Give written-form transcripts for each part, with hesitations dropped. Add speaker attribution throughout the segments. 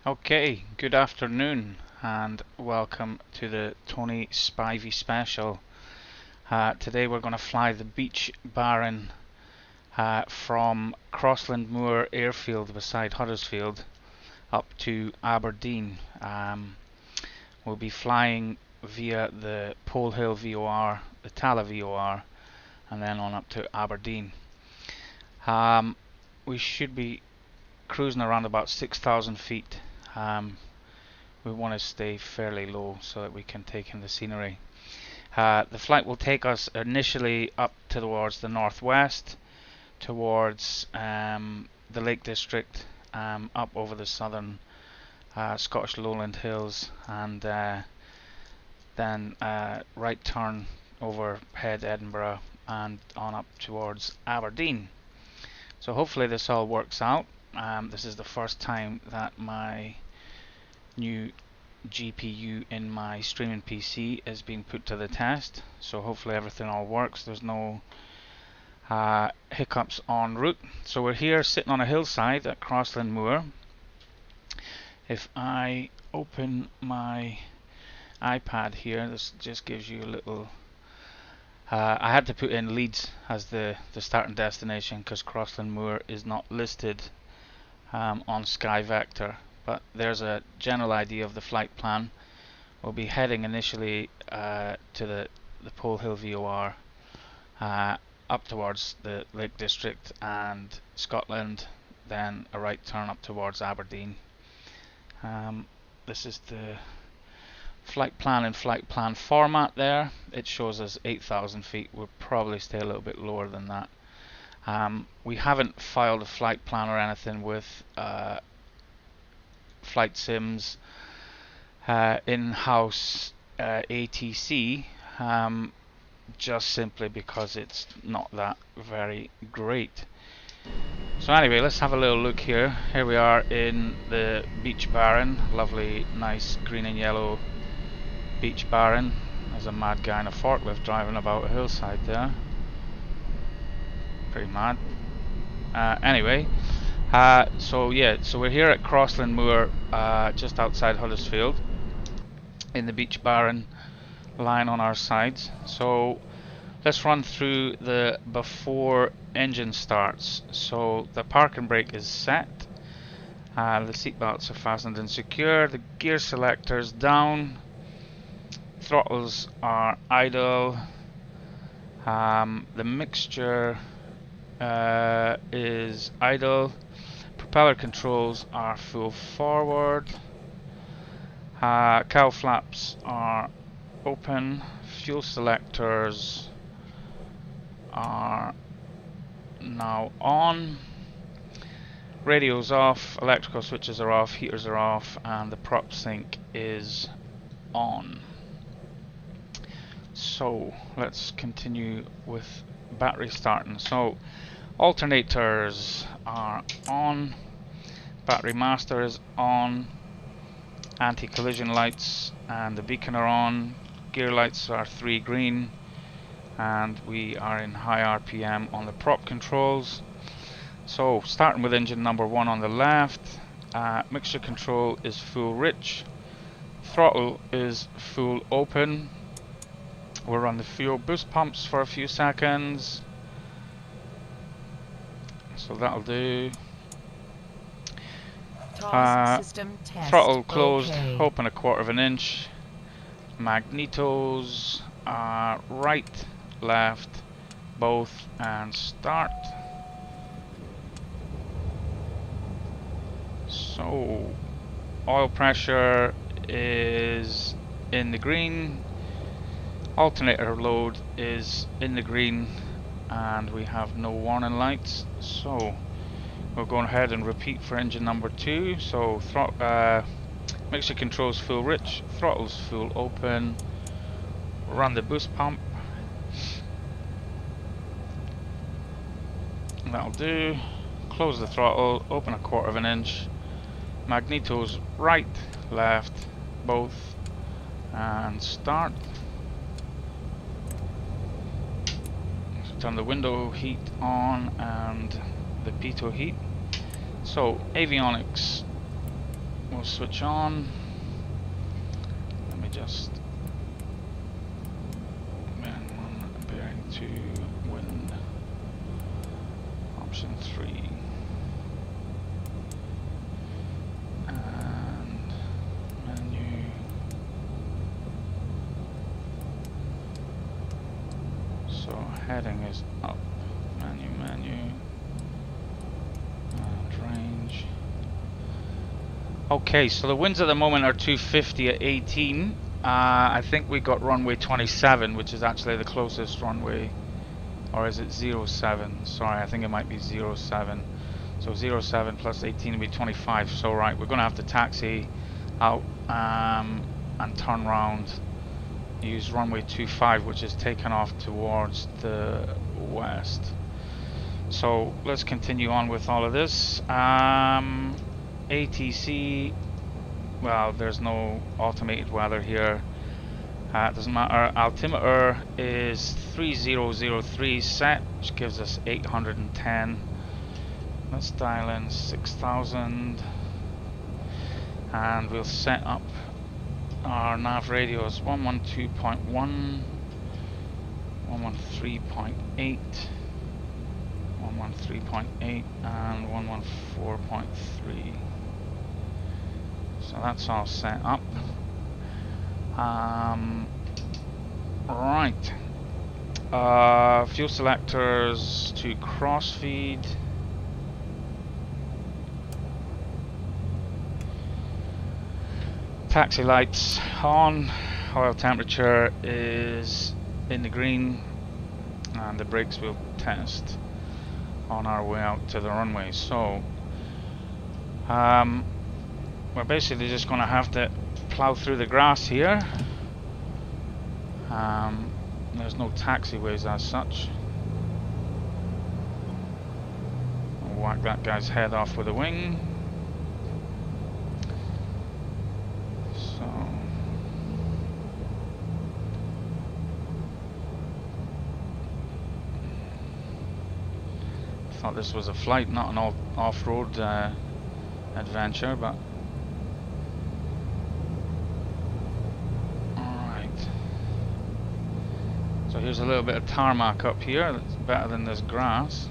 Speaker 1: Okay, good afternoon and welcome to the Tony Spivey special. Today we're going to fly the Beech Baron from Crossland Moor Airfield beside Huddersfield up to Aberdeen. We'll be flying via the Pole Hill VOR, the Tala VOR, and then on up to Aberdeen. We should be cruising around about 6,000 feet. We want to stay fairly low so that we can take in the scenery. The flight will take us initially up towards the northwest, towards the Lake District, up over the southern Scottish lowland hills, and then right turn over head Edinburgh and on up towards Aberdeen. So hopefully this all works out. This is the first time that my new GPU in my streaming PC is being put to the test, so hopefully everything all works. There's no hiccups en route. So we're here sitting on a hillside at Crossland Moor. If I open my iPad here, this just gives you a little I had to put in Leeds as the starting destination because Crossland Moor is not listed on Sky Vector, but there's a general idea of the flight plan. We'll be heading initially to the Pole Hill VOR, up towards the Lake District and Scotland, then a right turn up towards Aberdeen. This is the flight plan in flight plan format there. It shows us 8,000 feet. We'll probably stay a little bit lower than that. We haven't filed a flight plan or anything with Flight Sims in-house ATC, just simply because it's not that very great. So anyway, let's have a little look here. Here we are in the Beech Baron, lovely nice green and yellow Beech Baron. There's a mad guy in a forklift driving about a hillside there. Pretty mad. Anyway, so we're here at Crossland Moor, just outside Huddersfield, in the Beech Baron, lying on our sides. So let's run through the before engine starts. So the park and brake is set. The seat belts are fastened and secure. The gear selector's down. Throttles are idle. The mixture is idle. Propeller controls are full forward. Cowl flaps are open. Fuel selectors are now on. Radio's off. Electrical switches are off. Heaters are off, and the prop sync is on. So let's continue with battery starting. So alternators are on, battery master is on, anti-collision lights and the beacon are on, gear lights are 3 green, and we are in high RPM on the prop controls. So starting with engine number 1 on the left, mixture control is full rich, throttle is full open. We'll run the fuel boost pumps for a few seconds. So that'll do. Throttle closed, okay. Open 1/4 inch. Magnetos are right, left, both, and start. So oil pressure is in the green. Alternator load is in the green, and we have no warning lights. So we'll go ahead and repeat for engine number 2. So mixture controls full rich, throttles full open, run the boost pump. That'll do. Close the throttle, open 1/4 inch. Magnetos right, left, both, and start. Turn the window heat on and the pitot heat. So avionics will will switch on. Let me just bearing 1, bearing 2, wind, option 3, and menu. So heading is up, menu, and range. Okay, so the winds at the moment are 250 at 18. I think we got runway 27, which is actually the closest runway, or is it 07? Sorry, I think it might be 07. So 07 plus 18 would be 25. So right, we're going to have to taxi out and turn round. Use runway 25, which is taken off towards the west. So let's continue on with all of this. ATC, well, there's no automated weather here. It doesn't matter. Altimeter is 3003 set, which gives us 810. Let's dial in 6000, and we'll set up our nav radios 112.1, 113.8, 113.8, and 114.3. So that's all set up. Right. Fuel selectors to crossfeed. Taxi lights on. Oil temperature is in the green, and the brakes will test on our way out to the runway. So we're basically just going to have to plow through the grass here. There's no taxiways as such. I'll whack that guy's head off with a wing. So I thought this was a flight, not an off-road adventure, but so here's a little bit of tarmac up here. That's better than this grass.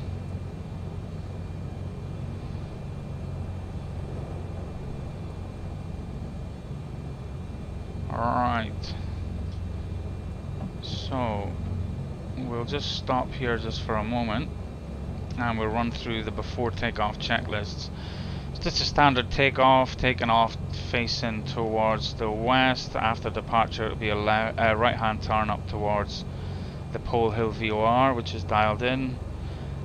Speaker 1: Alright. So we'll just stop here just for a moment, and we'll run through the before takeoff checklists. It's just a standard takeoff, taking off facing towards the west. After departure, it'll be a right hand turn up towards the Pole Hill VOR, which is dialed in.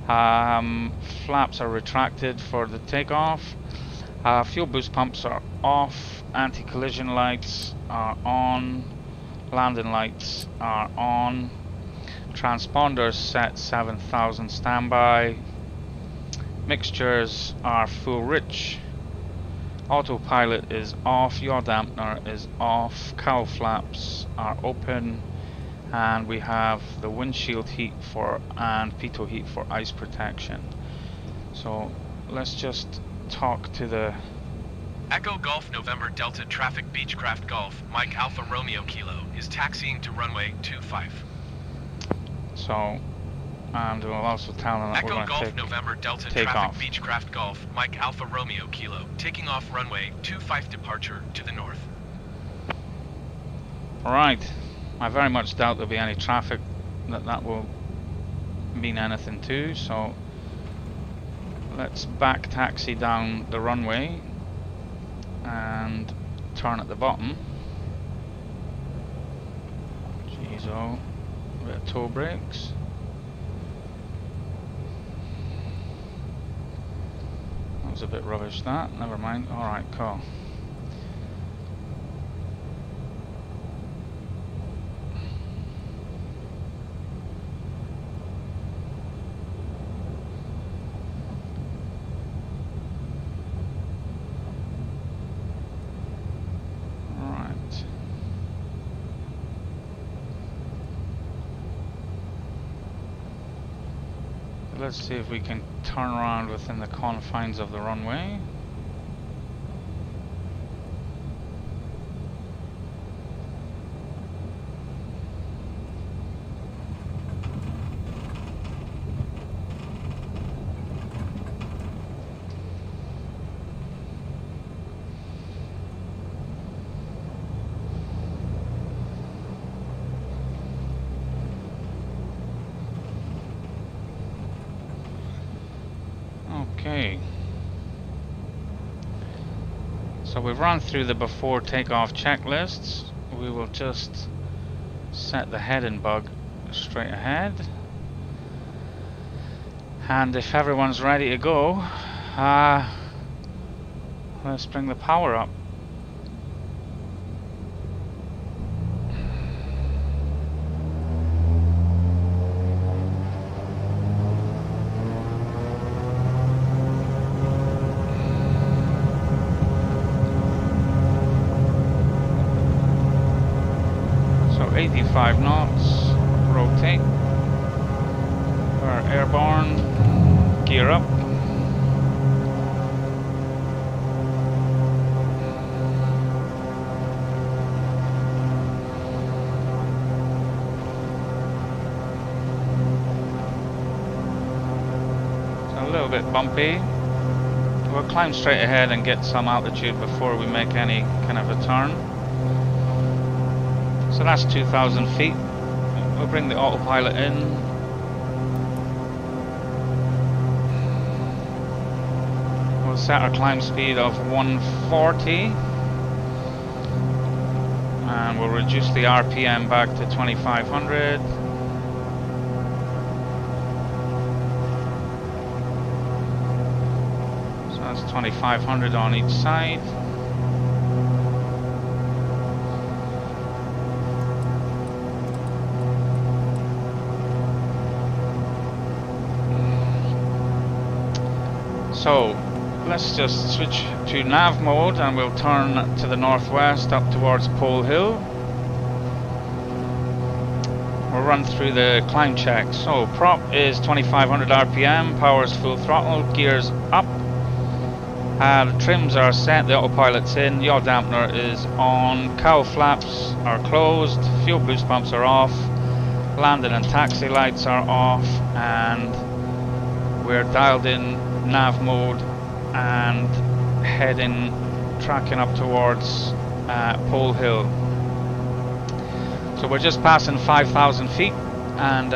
Speaker 1: Flaps are retracted for the takeoff. Fuel boost pumps are off. Anti-collision lights are on. Landing lights are on. Transponders set 7000 standby. Mixtures are full rich. Autopilot is off. Yaw dampener is off. Cowl flaps are open. And we have the windshield heat and pitot heat for ice protection. So let's just talk to the
Speaker 2: Echo Golf November Delta Traffic Beechcraft Golf Mike Alpha Romeo Kilo is taxiing to runway 25.
Speaker 1: So, and we'll also tell them that
Speaker 2: Echo
Speaker 1: we're going
Speaker 2: Golf
Speaker 1: to
Speaker 2: November Delta Traffic Beechcraft Golf Mike Alpha Romeo Kilo taking off runway 25 departure to the north.
Speaker 1: Alright. I very much doubt there'll be any traffic that will mean anything to, so let's back taxi down the runway and turn at the bottom. Jeez, oh, a bit of toe brakes. That was a bit rubbish, that. Never mind. Alright, cool. Let's see if we can turn around within the confines of the runway. Okay. So we've run through the before takeoff checklists. We will just set the heading bug straight ahead. And if everyone's ready to go, let's bring the power up. So 85 knots, rotate. We're airborne, gear up. A little bit bumpy. We'll climb straight ahead and get some altitude before we make any kind of a turn. So that's 2,000 feet. We'll bring the autopilot in. We'll set our climb speed of 140. And we'll reduce the RPM back to 2,500. So that's 2,500 on each side. So let's just switch to nav mode and we'll turn to the northwest up towards Pole Hill. We'll run through the climb check. So prop is 2,500 RPM, power's full throttle, gears up. The trims are set, the autopilot's in, yaw dampener is on, cowl flaps are closed, fuel boost pumps are off, landing and taxi lights are off, and we're dialed in nav mode and heading, tracking up towards Pole Hill. So we're just passing 5,000 feet, and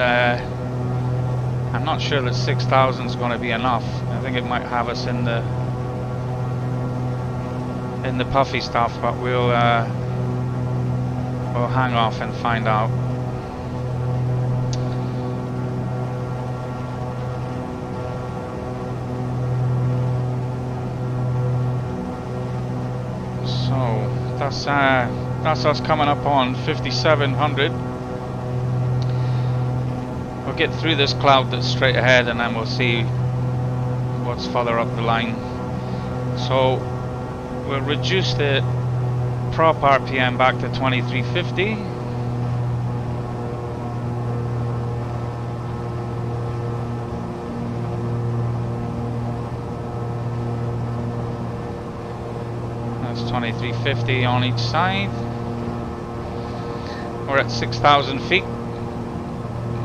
Speaker 1: I'm not sure that 6,000 is going to be enough. I think it might have us in the puffy stuff, but we'll hang off and find out. That's us coming up on 5,700. We'll get through this cloud that's straight ahead and then we'll see what's further up the line. So we'll reduce the prop RPM back to 2,350. That's 2,350 on each side. We're at 6,000 feet.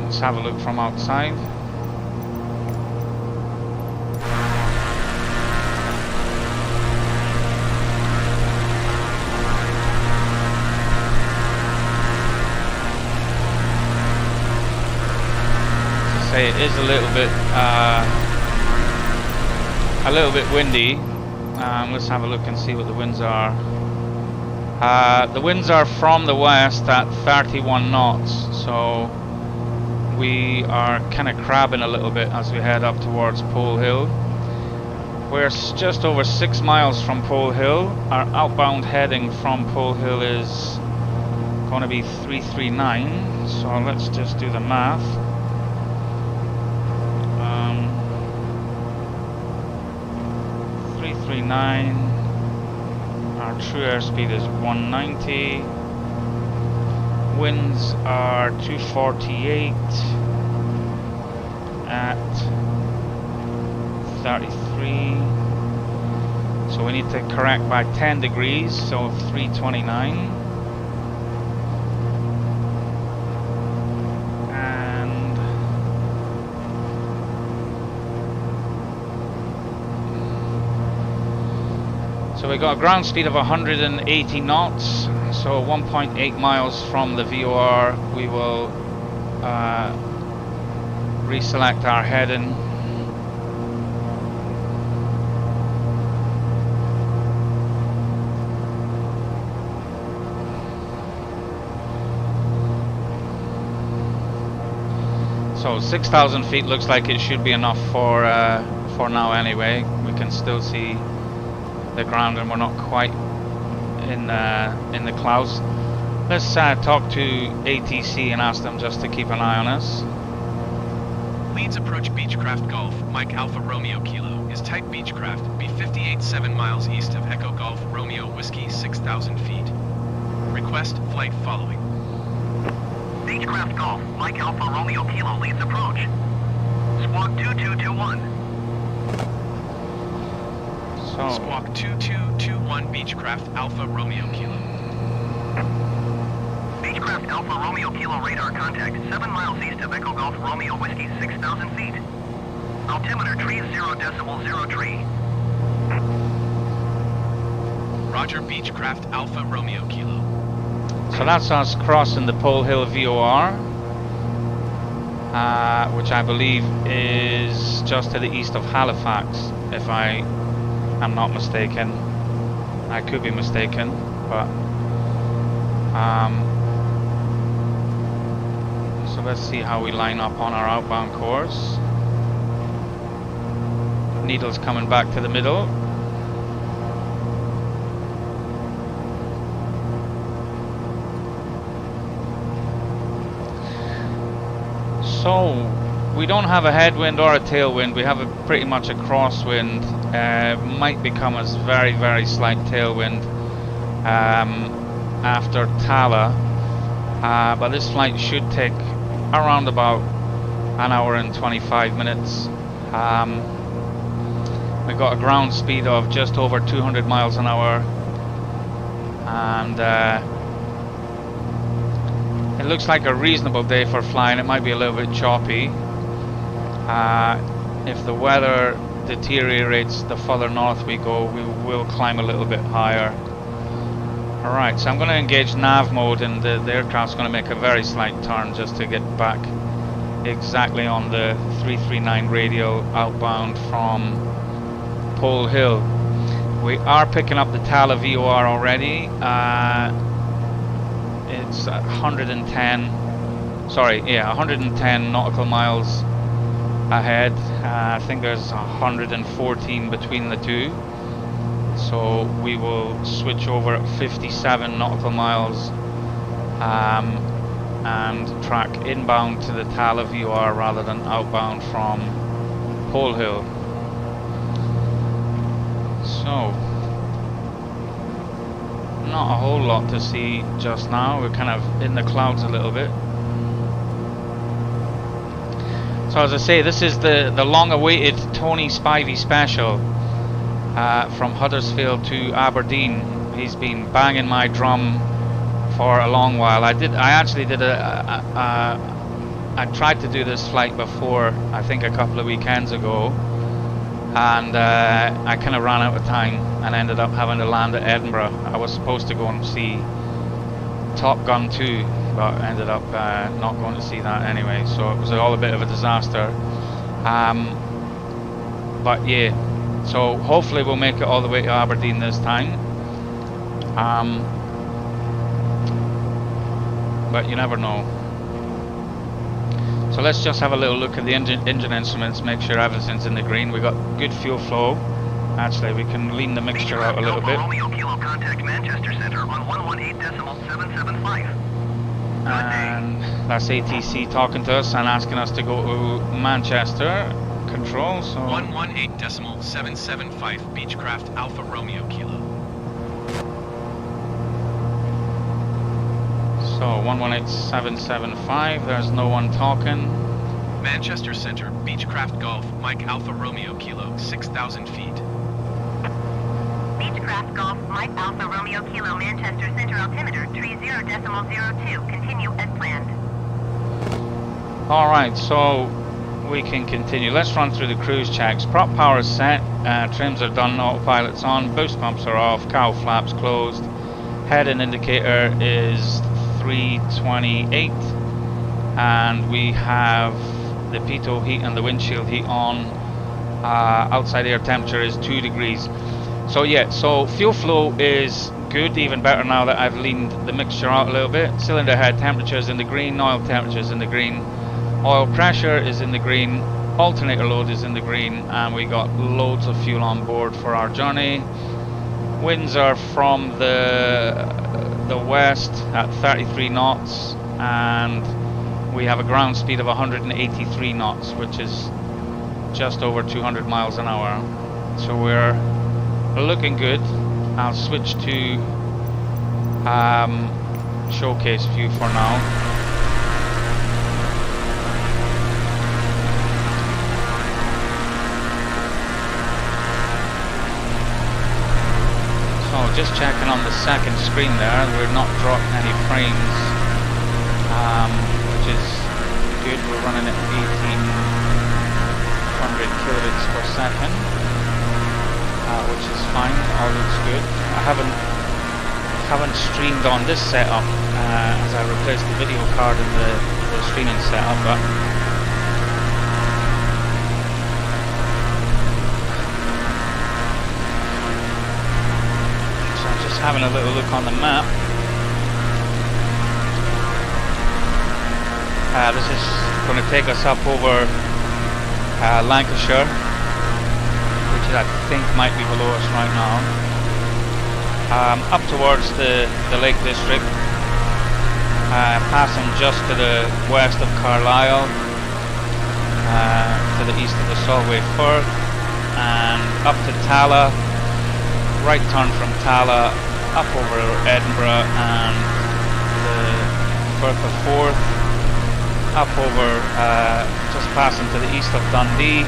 Speaker 1: Let's have a look from outside. To say it is a little bit windy. Let's have a look and see what the winds are. The winds are from the west at 31 knots, so we are kind of crabbing a little bit as we head up towards Pole Hill. We're just over 6 miles from Pole Hill. Our outbound heading from Pole Hill is going to be 339, so let's just do the math. 339. Our true airspeed is 190. Winds are 248 at 33. So we need to correct by 10 degrees, so 329. So we got a ground speed of 180 knots, so 1.8 miles from the VOR. We will reselect our heading. So 6,000 feet looks like it should be enough for now anyway. We can still see the ground and we're not quite in the clouds. Let's talk to ATC and ask them just to keep an eye on us.
Speaker 2: Leads approach Beechcraft Golf, Mike Alpha Romeo Kilo, is type Beechcraft, be 58.7 miles east of Echo Golf Romeo Whiskey 6,000 feet. Request flight following.
Speaker 3: Beechcraft Golf, Mike Alpha Romeo Kilo leads approach. Squawk 2221.
Speaker 1: So
Speaker 2: Squawk 2221 Beechcraft Alpha Romeo Kilo.
Speaker 3: Beechcraft Alpha Romeo Kilo radar contact 7 miles east of Echo Golf Romeo Whiskey 6,000 feet. Altimeter 30.03.
Speaker 2: Roger Beechcraft Alpha Romeo Kilo.
Speaker 1: So that's us crossing the Pole Hill VOR, which I believe is just to the east of Halifax, if I am not mistaken. I could be mistaken, but so let's see how we line up on our outbound course. Needle's coming back to the middle. So we don't have a headwind or a tailwind. We have pretty much a crosswind. Might become a very, very slight tailwind after Tala, but this flight should take around about an hour and 25 minutes. We've got a ground speed of just over 200 miles an hour, and it looks like a reasonable day for flying. It might be a little bit choppy. If the weather deteriorates the further north we go, we will climb a little bit higher. Alright, so I'm going to engage nav mode, and the aircraft's going to make a very slight turn just to get back exactly on the 339 radial outbound from Pole Hill. We are picking up the Tala VOR already. It's 110 nautical miles ahead. I think there's 114 between the two. So we will switch over at 57 nautical miles and track inbound to the Tala VOR rather than outbound from Pole Hill. So not a whole lot to see just now. We're kind of in the clouds a little bit. So as I say, this is the long-awaited Tony Spivey special from Huddersfield to Aberdeen. He's been banging my drum for a long while. I actually did I tried to do this flight before, I think a couple of weekends ago, and I kind of ran out of time and ended up having to land at Edinburgh. I was supposed to go and see Top Gun 2, but ended up not going to see that anyway, so it was all a bit of a disaster. But yeah, so hopefully we'll make it all the way to Aberdeen this time. But you never know. So let's just have a little look at the engine instruments, make sure everything's in the green. We got good fuel flow. Actually, we can lean the mixture out a little bit.
Speaker 3: Romeo Kilo contact Manchester Center on 118.775.
Speaker 1: And that's ATC talking to us and asking us to go to Manchester control. So
Speaker 2: 118.775 Beechcraft Alpha Romeo Kilo.
Speaker 1: So 118.775, there's no one talking.
Speaker 2: Manchester Center, Beechcraft Golf, Mike Alpha Romeo Kilo, 6,000 feet.
Speaker 3: Beechcraft Golf, Mike Alpha Romeo Kilo, Manchester Center, altimeter 30.02. Continue as planned.
Speaker 1: Alright, so we can continue. Let's run through the cruise checks. Prop power is set, trims are done, autopilot's on, boost pumps are off, cowl flaps closed, head and indicator is 328, and we have the pitot heat and the windshield heat on. Outside air temperature is 2 degrees. So yeah, so fuel flow is good, even better now that I've leaned the mixture out a little bit. Cylinder head temperatures in the green, oil temperatures in the green, Oil pressure is in the green, alternator load is in the green, and we got loads of fuel on board for our journey. Winds are from the west at 33 knots, and we have a ground speed of 183 knots, which is just over 200 miles an hour. So we're looking good. I'll switch to showcase view for now. So just checking on the second screen there, we're not dropped any frames, which is good. We're running at 1800 kilobits per second, which is fine. All looks good. I haven't streamed on this setup as I replaced the video card in the streaming setup, but so I'm just having a little look on the map. This is going to take us up over Lancashire, which I think might be below us right now. Up towards the Lake District, passing just to the west of Carlisle, to the east of the Solway Firth, and up to Tala, right turn from Tala, up over Edinburgh and the Firth of Forth, up over, just passing to the east of Dundee,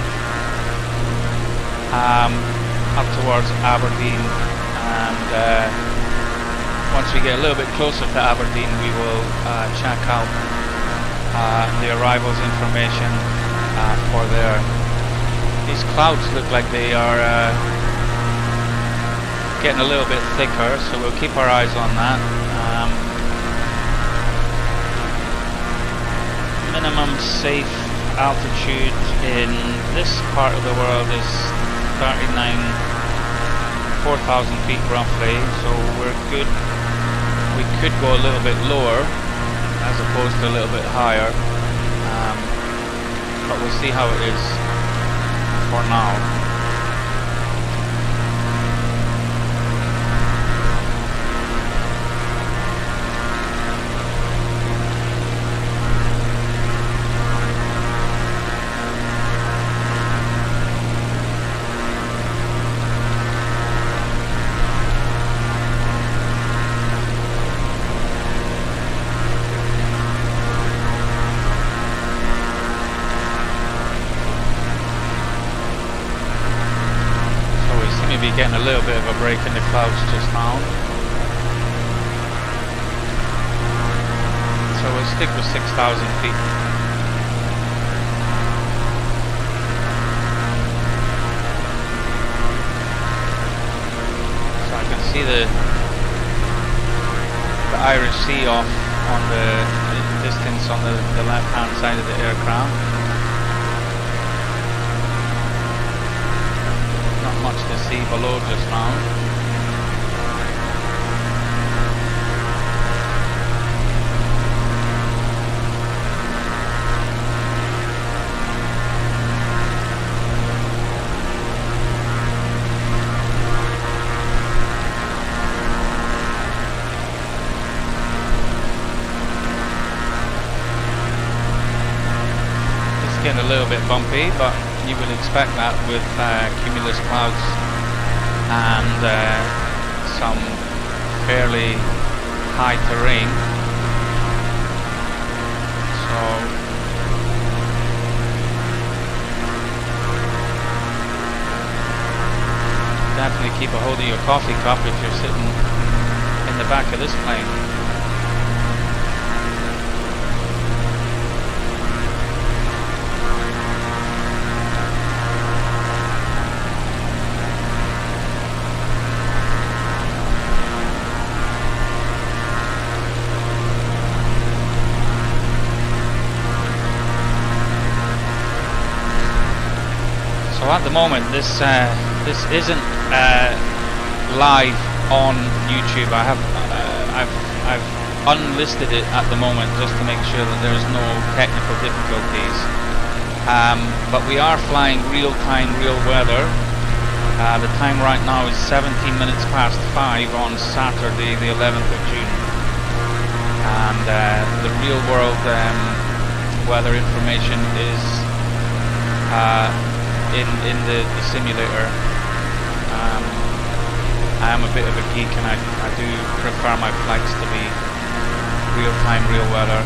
Speaker 1: up towards Aberdeen, and once we get a little bit closer to Aberdeen, we will check out the arrivals information for there. These clouds look like they are getting a little bit thicker, so we'll keep our eyes on that. Minimum safe altitude in this part of the world is 4,000 feet roughly, so we're good. We could go a little bit lower as opposed to a little bit higher, but we'll see how it is for now. Getting a little bit of a break in the clouds just now, so we'll stick with 6,000 feet. So I can see the Irish Sea off on the distance on the left hand side of the aircraft. Much to see below just now. It's getting a little bit bumpy, but you would expect that with cumulus clouds and some fairly high terrain. So definitely keep a hold of your coffee cup if you're sitting in the back of this plane. So at the moment, this isn't live on YouTube. I've unlisted it at the moment just to make sure that there's no technical difficulties. But we are flying real-time, real weather. The time right now is 17 minutes past 5 on Saturday, the 11th of June. And the real-world weather information is in the simulator. I am a bit of a geek, and I do prefer my flights to be real-time, real weather,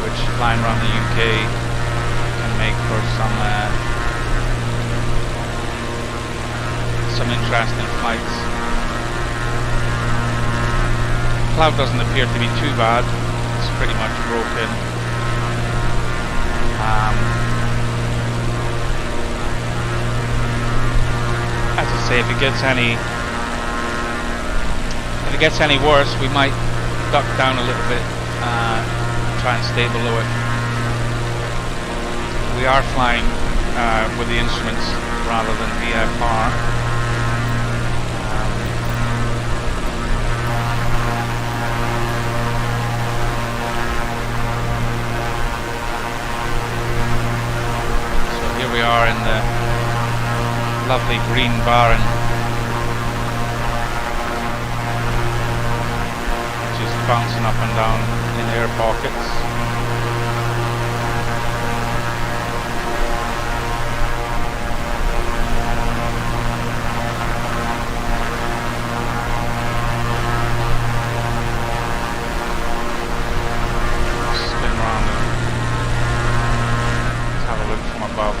Speaker 1: which flying around the UK can make for some interesting flights. Cloud doesn't appear to be too bad. It's pretty much broken. As I say, if it gets any worse, we might duck down a little bit, try and stay below it. We are flying with the instruments rather than VFR. So here we are in the lovely green barren, which is bouncing up and down in air pockets. Spin around and let's have a look from above.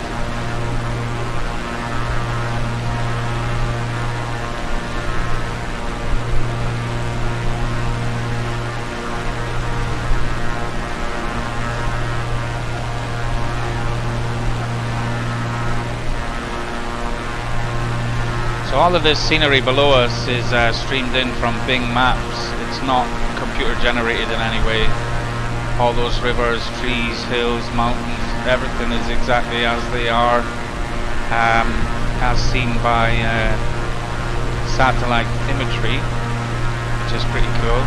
Speaker 1: So all of this scenery below us is streamed in from Bing Maps. It's not computer generated in any way. All those rivers, trees, hills, mountains, everything is exactly as they are, as seen by satellite imagery, which is pretty cool.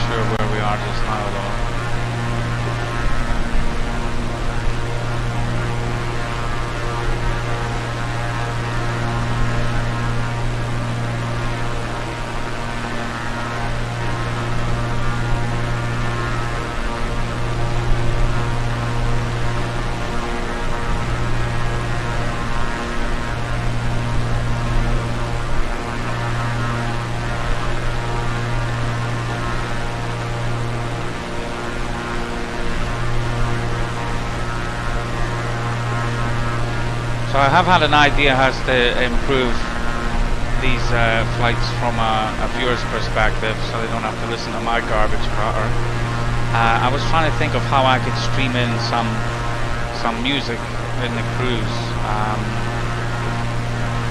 Speaker 1: Sure where we are just now though. So I have had an idea how to improve these flights from a viewer's perspective, so they don't have to listen to my garbage patter. I was trying to think of how I could stream in some music in the cruise,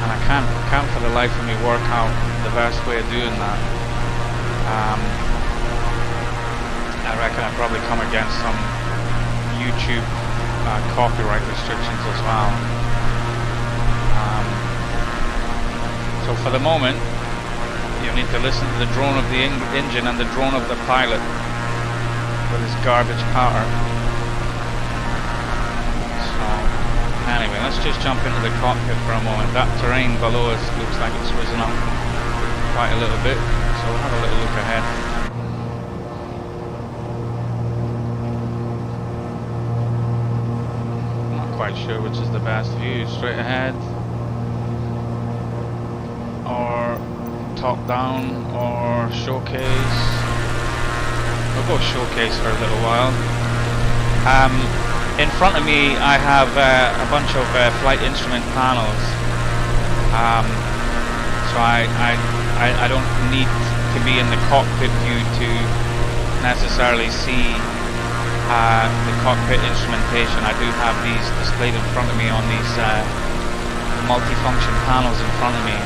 Speaker 1: and I can't for the life of me work out the best way of doing that. I reckon I'd probably come against some YouTube copyright restrictions as well. So for the moment, you need to listen to the drone of the engine and the drone of the pilot with his garbage power. So anyway, let's just jump into the cockpit for a moment. That terrain below us looks like it's risen up quite a little bit, so we'll have a little look ahead. Not quite sure which is the best view, straight ahead, or top down, or showcase. We'll go showcase for a little while. In front of me I have a bunch of flight instrument panels, so I don't need to be in the cockpit view to necessarily see the cockpit instrumentation. I do have these displayed in front of me on these multifunction panels in front of me.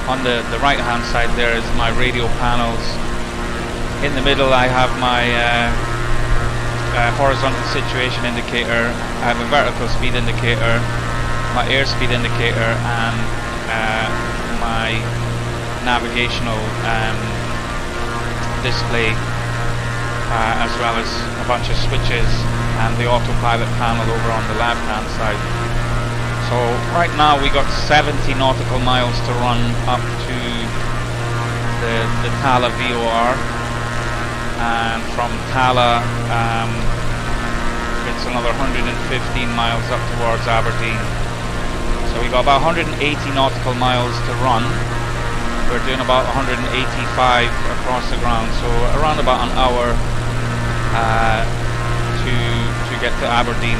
Speaker 1: On the right hand side there is my radio panels. In the middle I have my horizontal situation indicator. I have a vertical speed indicator, my airspeed indicator, and my navigational display, as well as a bunch of switches and the autopilot panel over on the left hand side. So right now we got 70 nautical miles to run up to the Tala VOR, and from Tala it's another 115 miles up towards Aberdeen. So we got about 180 nautical miles to run. We're doing about 185 across the ground, so around about an hour to get to Aberdeen.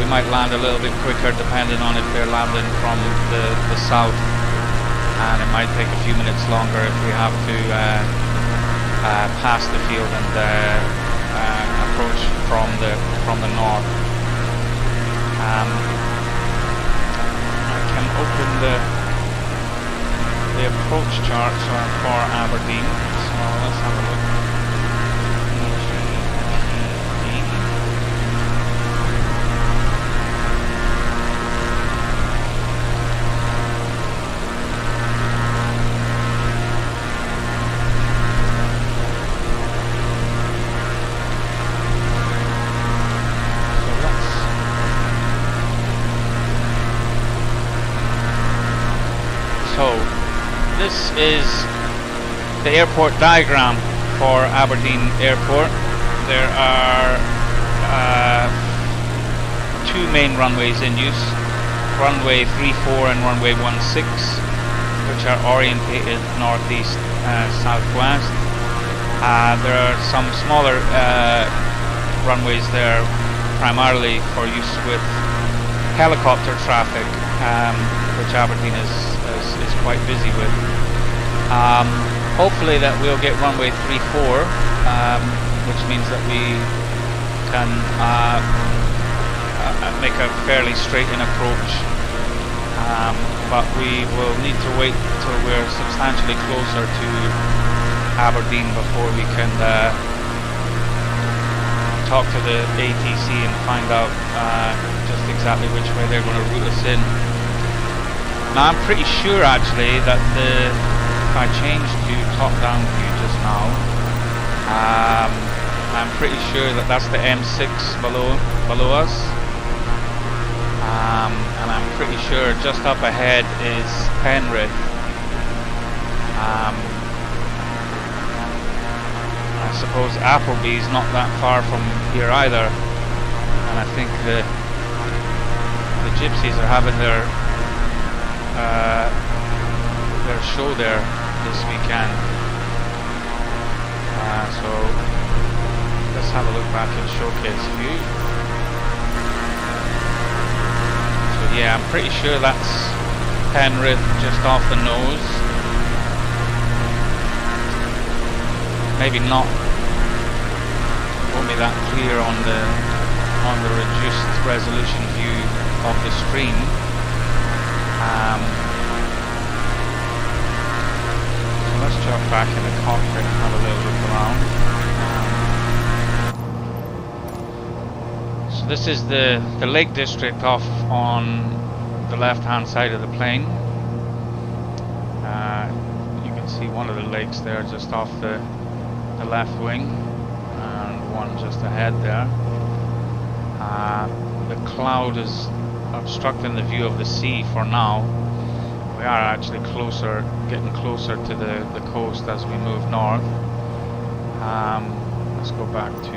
Speaker 1: We might land a little bit quicker depending on if they're landing from the south, and it might take a few minutes longer if we have to pass the field and approach from the north. I can open the approach charts for Aberdeen, so let's have a look. This is the airport diagram for Aberdeen Airport. There are two main runways in use, runway 34 and runway 16, which are orientated northeast southwest. There are some smaller runways there, primarily for use with helicopter traffic, which Aberdeen is quite busy with. Hopefully that we'll get runway 34, which means that we can make a fairly straight in approach, but we will need to wait till we're substantially closer to Aberdeen before we can talk to the ATC and find out just exactly which way they're going to route us in. Now I'm pretty sure actually that if I change to top-down view just now, I'm pretty sure that that's the M6 below us, and I'm pretty sure just up ahead is Penrith. I suppose Applebee's not that far from here either, and I think the Gypsies are having their show there this weekend. So let's have a look back at showcase view. So yeah, I'm pretty sure that's Penrith just off the nose. Maybe not, won't be that clear on the reduced resolution view of the screen. So let's jump back in the cockpit and have a little look around. So this is the Lake District off on the left hand side of the plane. You can see one of the lakes there just off the left wing, and one just ahead there. The cloud is obstructing the view of the sea for now. We are actually getting closer to the coast as we move north. Let's go back to,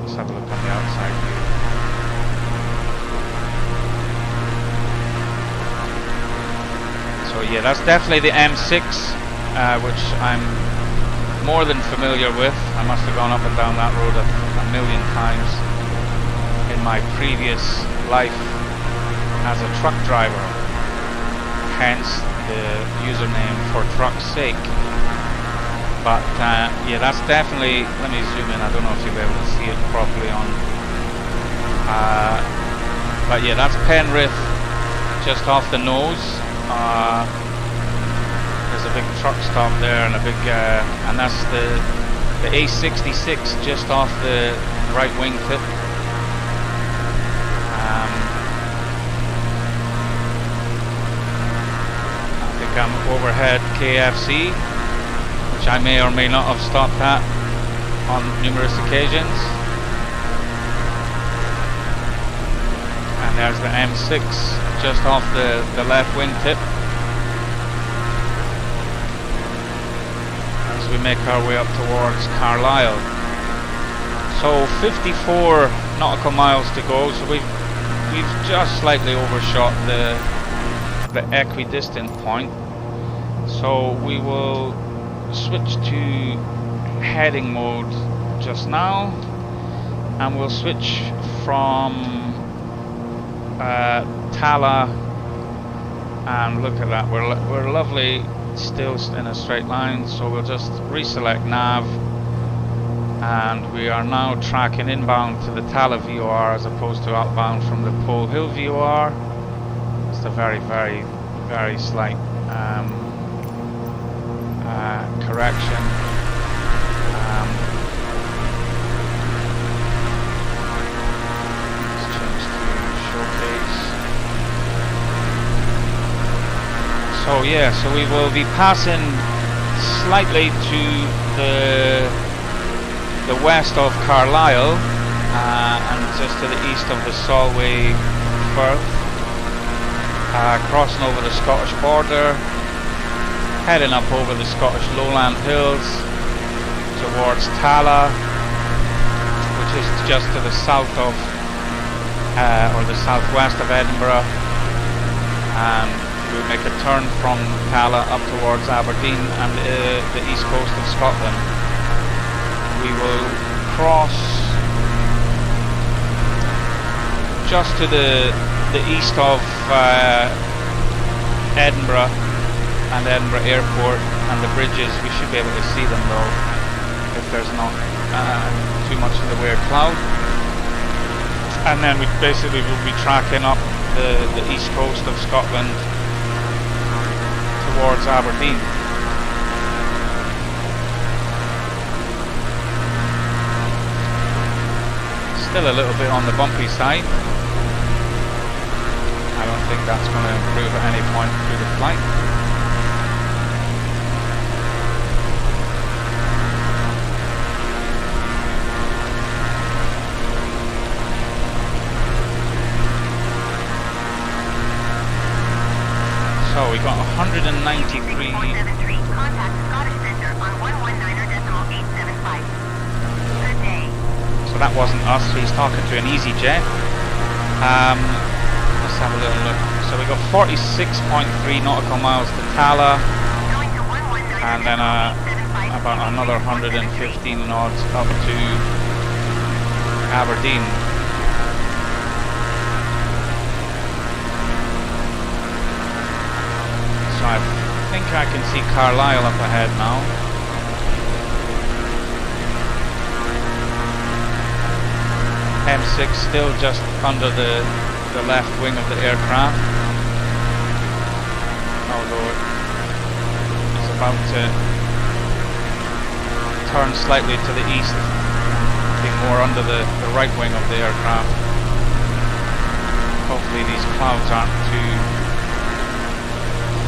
Speaker 1: let's have a look on the outside view. So yeah, that's definitely the M6, which I'm more than familiar with. I must have gone up and down that road a million times in my previous life as a truck driver, hence the username For Truck's Sake. But yeah, that's definitely, let me zoom in, I don't know if you'll be able to see it properly on, but yeah, that's Penrith just off the nose. There's a big truck stop there and a big, and that's the A66 just off the right wing tip. I think I'm overhead KFC, which I may or may not have stopped at on numerous occasions. And there's the M6 just off the left wing tip. As we make our way up towards Carlisle. So 54 nautical miles to go, so we've just slightly overshot the equidistant point. So we will switch to heading mode just now, and we'll switch from Tala, and look at that, we're lovely still in a straight line, so we'll just reselect nav, and we are now tracking inbound to the Tala VOR as opposed to outbound from the Pole Hill VOR. It's a very, very, very slight correction. Let's change to showcase. So yeah, so we will be passing slightly to the west of Carlisle and just to the east of the Solway Firth, crossing over the Scottish border, heading up over the Scottish lowland hills towards Tala, which is just to the south of or the southwest of Edinburgh, and we'll make a turn from Tala up towards Aberdeen and the east coast of Scotland. We will cross just to the east of Edinburgh and Edinburgh Airport and the bridges. We should be able to see them though, if there's not too much in the way of cloud. And then we basically will be tracking up the east coast of Scotland towards Aberdeen. Still a little bit on the bumpy side. I don't think that's going to improve at any point through the flight. So we got 193.
Speaker 3: Contact Scottish Centre on 119.875. Good day.
Speaker 1: So that wasn't us, he's talking to an EasyJet. Let's have a little look. So we got 46.3 nautical miles to Tala, and then about another 115 knots up to Aberdeen. So I think I can see Carlisle up ahead now. M6 still just under the left wing of the aircraft, although it's about to turn slightly to the east, being more under the right wing of the aircraft. Hopefully these clouds aren't too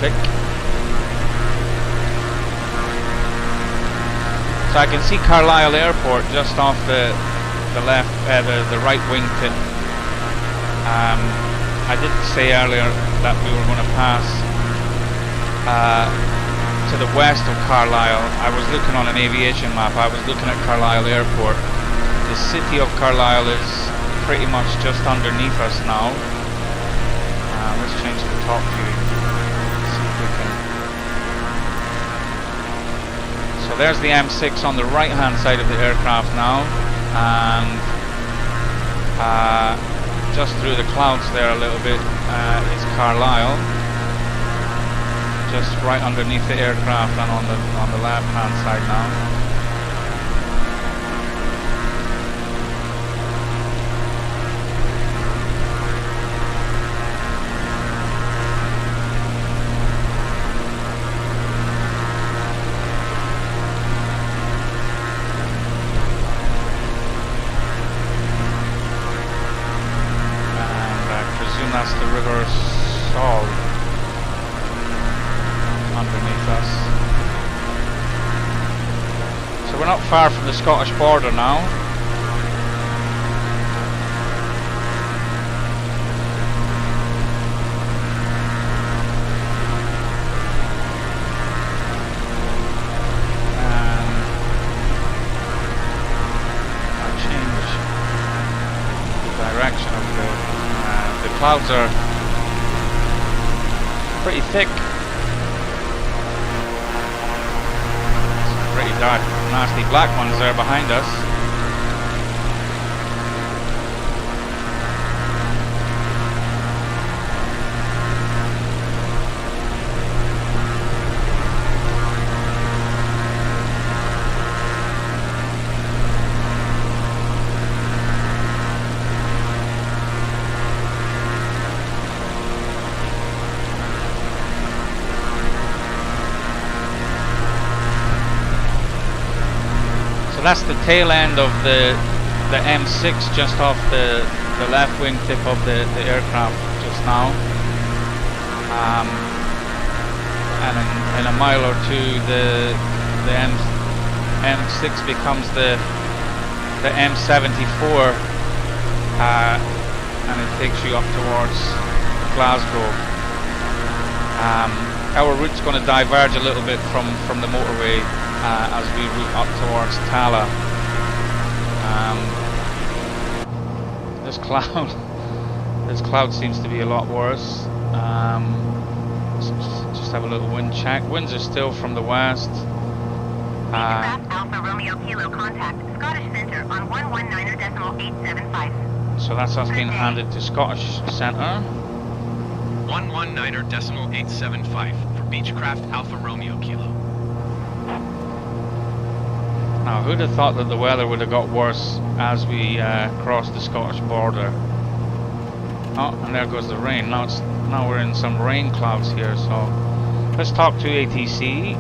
Speaker 1: thick. So I can see Carlisle Airport just off the left, the right wing tip. I did say earlier that we were going to pass to the west of Carlisle. I was looking on an aviation map. I was looking at Carlisle Airport. The city of Carlisle is pretty much just underneath us now. Let's change the top view. See if we can. So there's the M6 on the right hand side of the aircraft now, and just through the clouds there a little bit is Carlisle, just right underneath the aircraft and on the left hand side now. not far from the Scottish border now. I'll change the direction of the clouds are pretty thick. Some pretty dark, nasty black ones there behind us. That's the tail end of the M6, just off the left wing tip of the aircraft just now. And in a mile or two, the M6 becomes the M74, and it takes you up towards Glasgow. Our route's going to diverge a little bit from the motorway as we route up towards Tala. This cloud seems to be a lot worse. So just have a little wind check. Winds are still from the west.
Speaker 3: Alpha Romeo Kilo contact Scottish Centre on 119.875.
Speaker 1: So that's us being handed to Scottish Centre.
Speaker 2: 119.875 for Beechcraft Alpha Romeo Kilo.
Speaker 1: Now, who'd have thought that the weather would have got worse as we crossed the Scottish border? Oh, and there goes the rain. Now we're in some rain clouds here. So let's talk to ATC.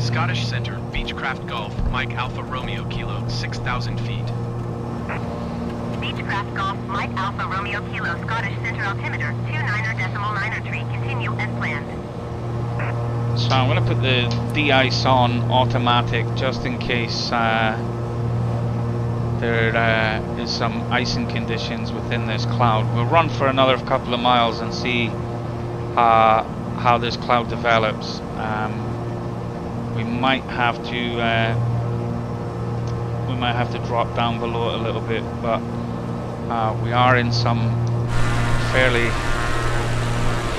Speaker 2: Scottish Centre, Beechcraft Golf, Mike Alpha Romeo Kilo, 6,000 feet.
Speaker 3: Beechcraft Golf, Mike Alpha Romeo Kilo, Scottish Centre altimeter 29.93. Continue as planned.
Speaker 1: So I'm going to put the de-ice on automatic just in case there is some icing conditions within this cloud. We'll run for another couple of miles and see how this cloud develops. We might have to drop down below it a little bit, but we are in some fairly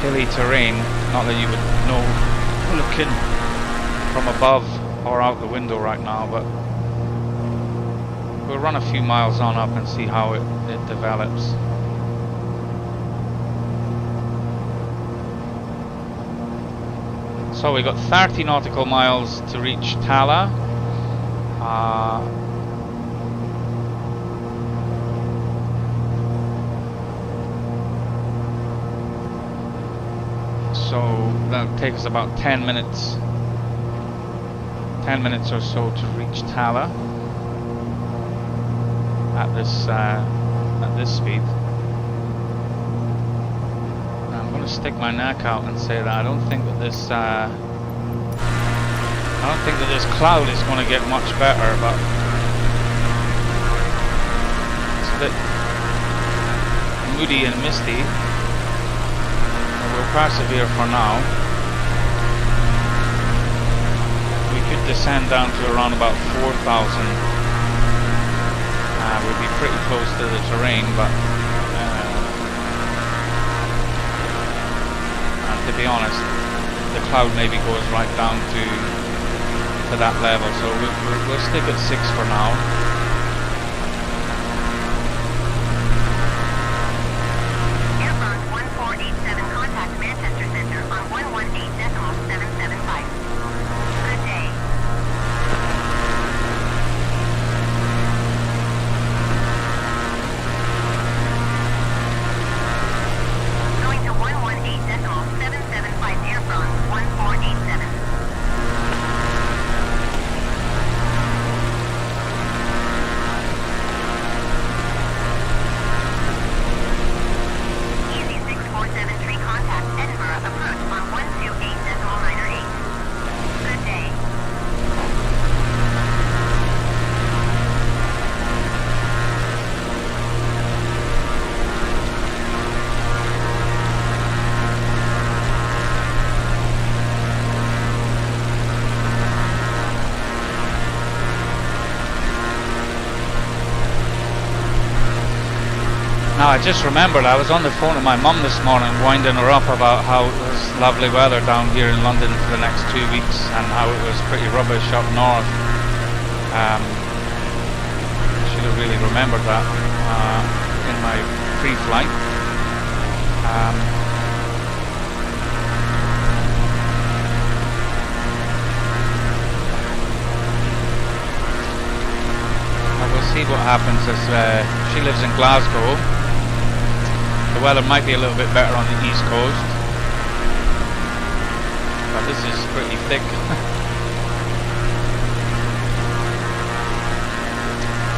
Speaker 1: hilly terrain. Not that you would know looking from above or out the window right now, but we'll run a few miles on up and see how it develops. So we got 30 nautical miles to reach Tala. So that'll take us about 10 minutes or so to reach Tala at this speed. I'm going to stick my neck out and say that I don't think that this cloud is going to get much better, but it's a bit moody and misty. We'll persevere for now. We could descend down to around about 4,000. We'll be pretty close to the terrain, but and to be honest, the cloud maybe goes right down to that level. So we'll stick at 6 for now. I just remembered I was on the phone to my mum this morning, winding her up about how it was lovely weather down here in London for the next 2 weeks and how it was pretty rubbish up north. Should have really remembered that in my pre-flight. We'll see what happens as she lives in Glasgow. The weather might be a little bit better on the east coast, but this is pretty thick.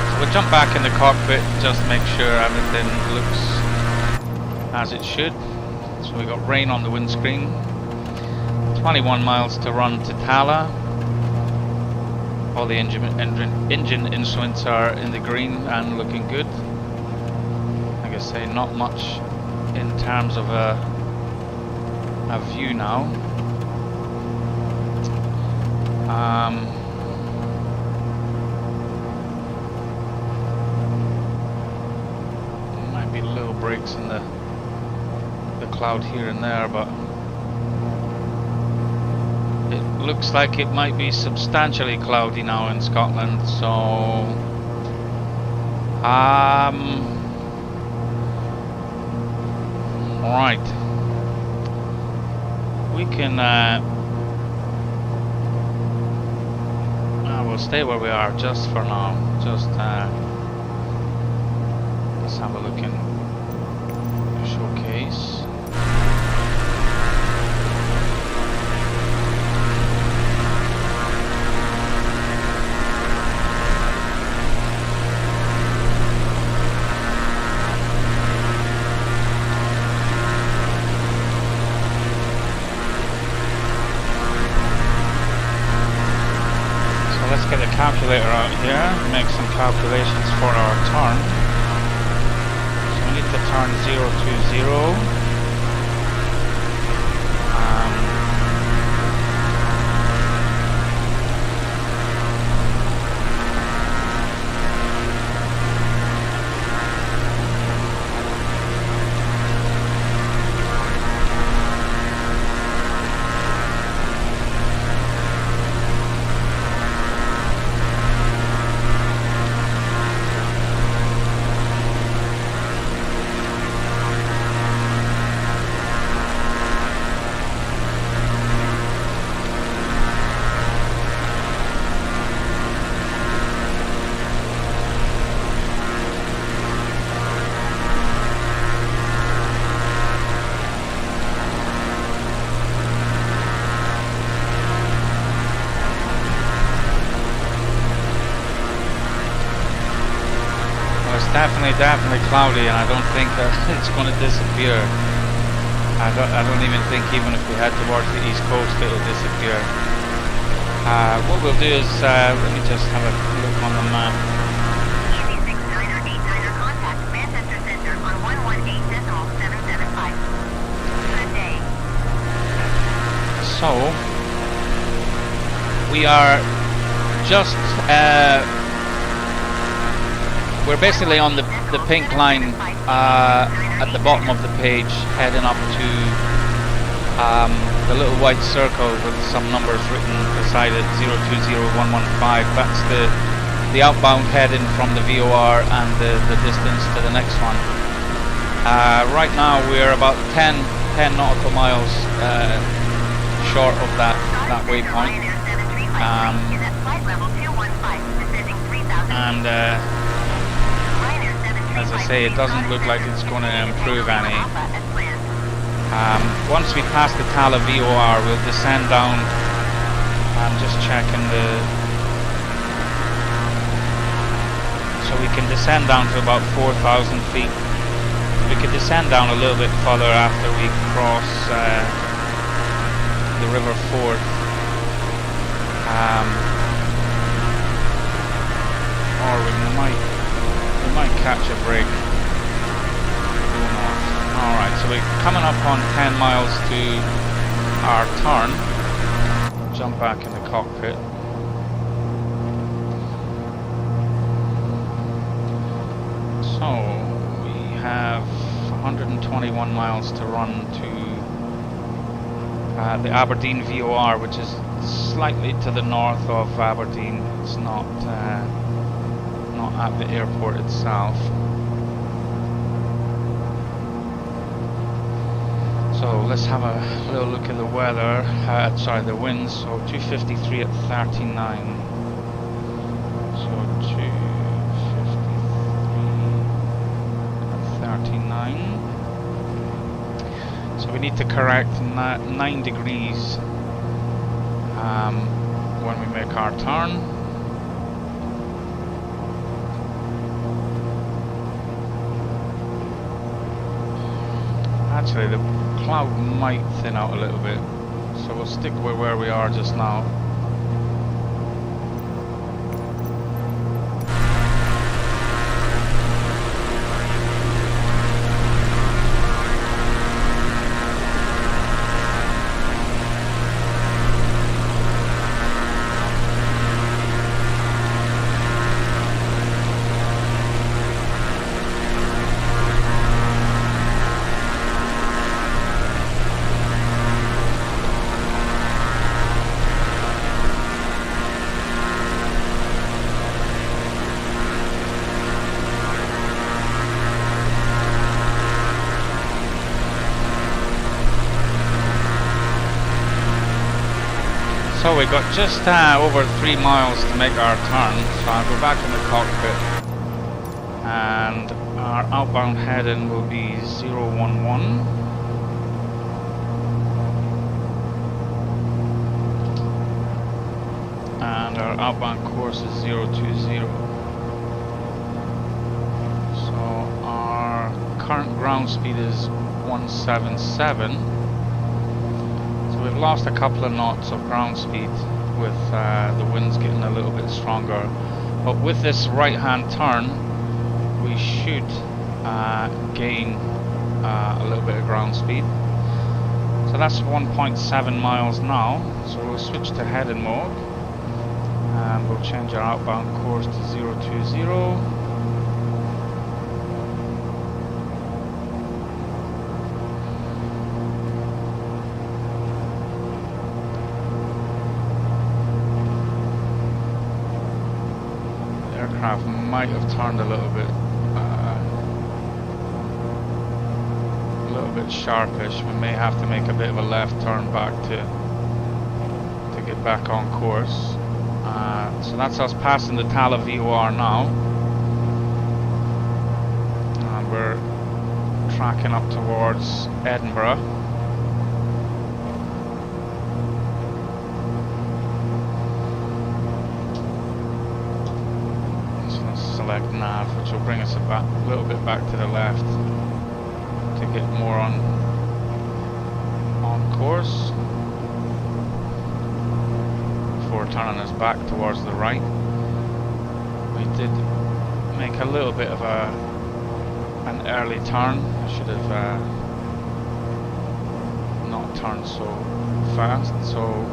Speaker 1: So we'll jump back in the cockpit just to make sure everything looks as it should. So we got rain on the windscreen. 21 miles to run to Tala. All the engine instruments are in the green and looking good. Like I say, not much in terms of a view now. Might be little breaks in the cloud here and there, but it looks like it might be substantially cloudy now in Scotland, so right, we can we'll stay where we are just for now. Just let's have a look in the showcase. Let's get the calculator out here, make some calculations for our turn. So we need to turn 020. Definitely cloudy, and I don't think that it's going to disappear. I don't even think, even if we head towards the east coast, it'll disappear. What we'll do is let me just have a look on the map.
Speaker 3: Easy 69er 89er contact Manchester Center on 118.775. Good day.
Speaker 1: So we are just we're basically on the pink line at the bottom of the page, heading up to the little white circle with some numbers written beside it, 020115. That's the outbound heading from the VOR and the distance to the next one. Right now we're about 10 nautical miles short of that waypoint. And as I say, it doesn't look like it's going to improve any. Once we pass the Tala VOR, we'll descend down. I'm just checking so we can descend down to about 4,000 feet. We could descend down a little bit further after we cross the River Forth. Or we might catch a break. Alright, so we're coming up on 10 miles to our turn. Jump back in the cockpit. So we have 121 miles to run to the Aberdeen VOR, which is slightly to the north of Aberdeen. It's not at the airport itself. So let's have a little look at the weather. Sorry, the winds. So 253 at 39. So 253 at 39. So we need to correct 9 degrees when we make our turn. Actually, the cloud might thin out a little bit, so we'll stick with where we are just now. So we got just over 3 miles to make our turn, so I'll go back in the cockpit and our outbound heading will be 011. And our outbound course is 020. So our current ground speed is 177. We've lost a couple of knots of ground speed with the winds getting a little bit stronger, but with this right hand turn we should gain a little bit of ground speed. So that's 1.7 miles now, so we'll switch to heading mode and we'll change our outbound course to 020. Might have turned a little bit sharpish. We may have to make a bit of a left turn back to get back on course. So that's us passing the Tala VOR now, and we're tracking up towards Edinburgh. Select nav, which will bring us a little bit back to the left to get more on course before turning us back towards the right. We did make a little bit of an early turn. I should have not turned so fast. So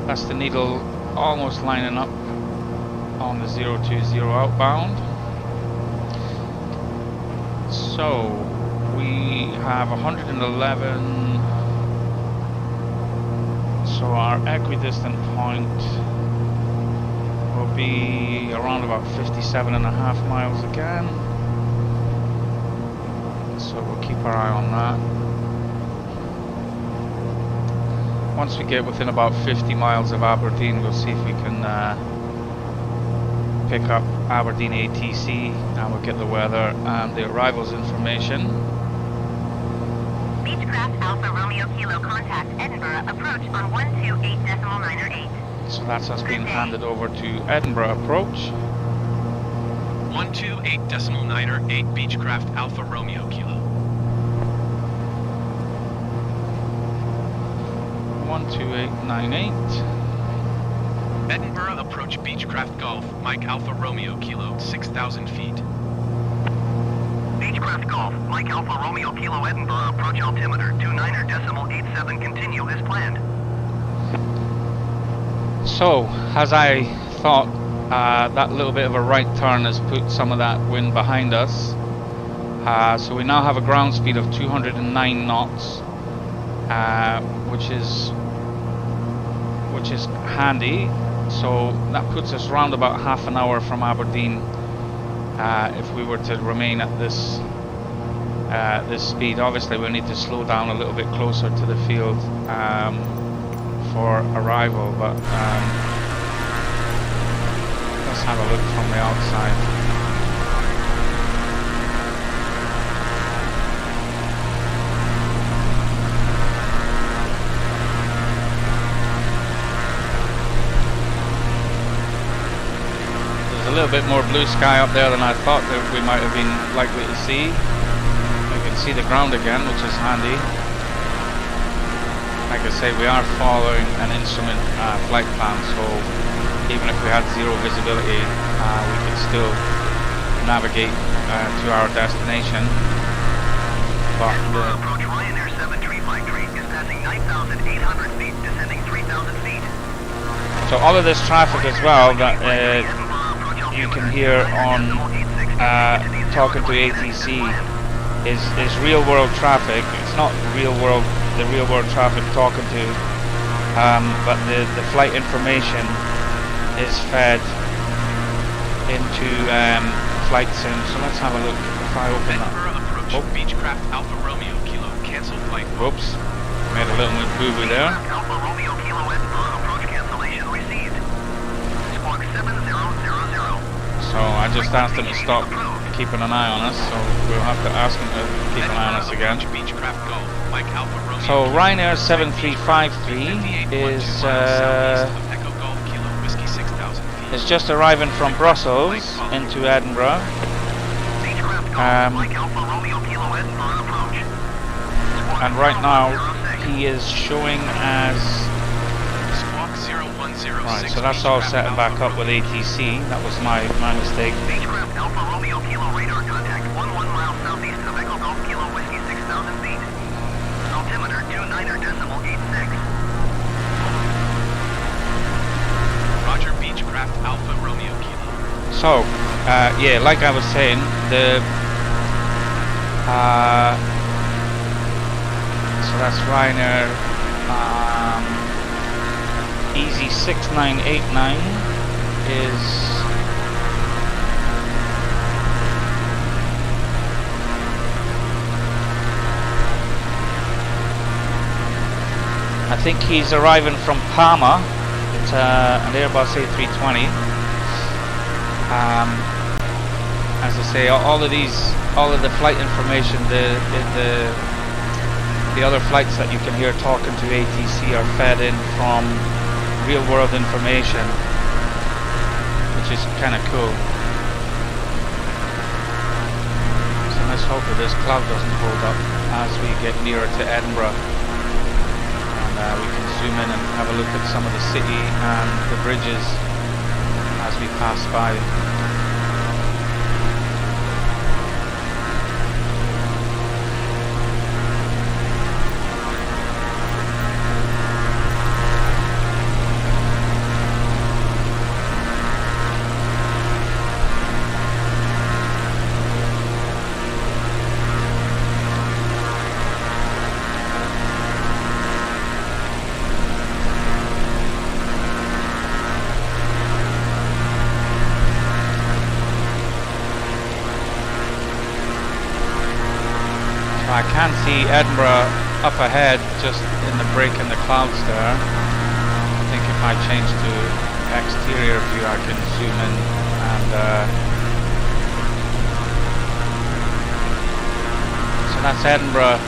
Speaker 1: that's the needle almost lining up on the 020 outbound. So we have 111. So our equidistant point will be around about 57.5 miles again. So we'll keep our eye on that. Once we get within about 50 miles of Aberdeen, we'll see if we can pick up Aberdeen ATC, and we'll get the weather and the arrivals information.
Speaker 4: Beechcraft Alpha Romeo Kilo contact Edinburgh approach on 128.908.
Speaker 1: So that's us being handed over to Edinburgh approach.
Speaker 2: 128.908 Beechcraft Alpha Romeo Kilo.
Speaker 1: 12898.
Speaker 2: Edinburgh approach Beechcraft Golf, Mike Alpha Romeo Kilo, 6,000 feet.
Speaker 3: Beechcraft Golf, Mike Alpha Romeo Kilo Edinburgh approach altimeter 29.87, continue as planned.
Speaker 1: So, as I thought, that little bit of a right turn has put some of that wind behind us. So we now have a ground speed of 209 knots, which is handy. So that puts us round about half an hour from Aberdeen if we were to remain at this this speed. Obviously we'll need to slow down a little bit closer to the field for arrival, but let's have a look from the outside. A little bit more blue sky up there than I thought that we might have been likely to see. I can see the ground again, which is handy. Like I say, we are following an instrument flight plan, so even if we had zero visibility, we could still navigate to our destination. But
Speaker 3: approach Ryanair 7353 is passing 9,800 feet, descending 3,000 feet.
Speaker 1: so all of this traffic as well that you can hear on talking to ATC is real world traffic. It's not the real world traffic talking to, but the flight information is fed into flight sim. So let's have a look. If I open that.
Speaker 2: Approach Beechcraft Alpha Romeo Kilo, cancel flight.
Speaker 1: Whoops, made a little boo-boo there.
Speaker 3: Alpha Romeo Kilo Edinburgh, approach cancellation received. Squawk 7000.
Speaker 1: So I just asked him to stop keeping an eye on us, so we'll have to ask him to keep an eye on us again. So Ryanair 7353 is just arriving from Brussels into Edinburgh. And right now he is showing as right, so that's all set back up with ATC. That was my mistake.
Speaker 3: Beechcraft Alpha Romeo Kilo radar contact 11 miles southeast of Echo Golf Kilo Whiskey 6,000 feet. Altimeter 29.86.
Speaker 2: Roger, Beechcraft Alpha Romeo Kilo.
Speaker 1: So, yeah, like I was saying, the so that's Ryanair Easy 6989 is I think he's arriving from Palma. It's an Airbus A320. As I say, all of the flight information, the other flights that you can hear talking to ATC are fed in from real world information, which is kind of cool. So let's hope that this cloud doesn't hold up as we get nearer to Edinburgh, and we can zoom in and have a look at some of the city and the bridges as we pass by. I can see Edinburgh up ahead, just in the break in the clouds there. I think if I change to exterior view, I can zoom in and so that's Edinburgh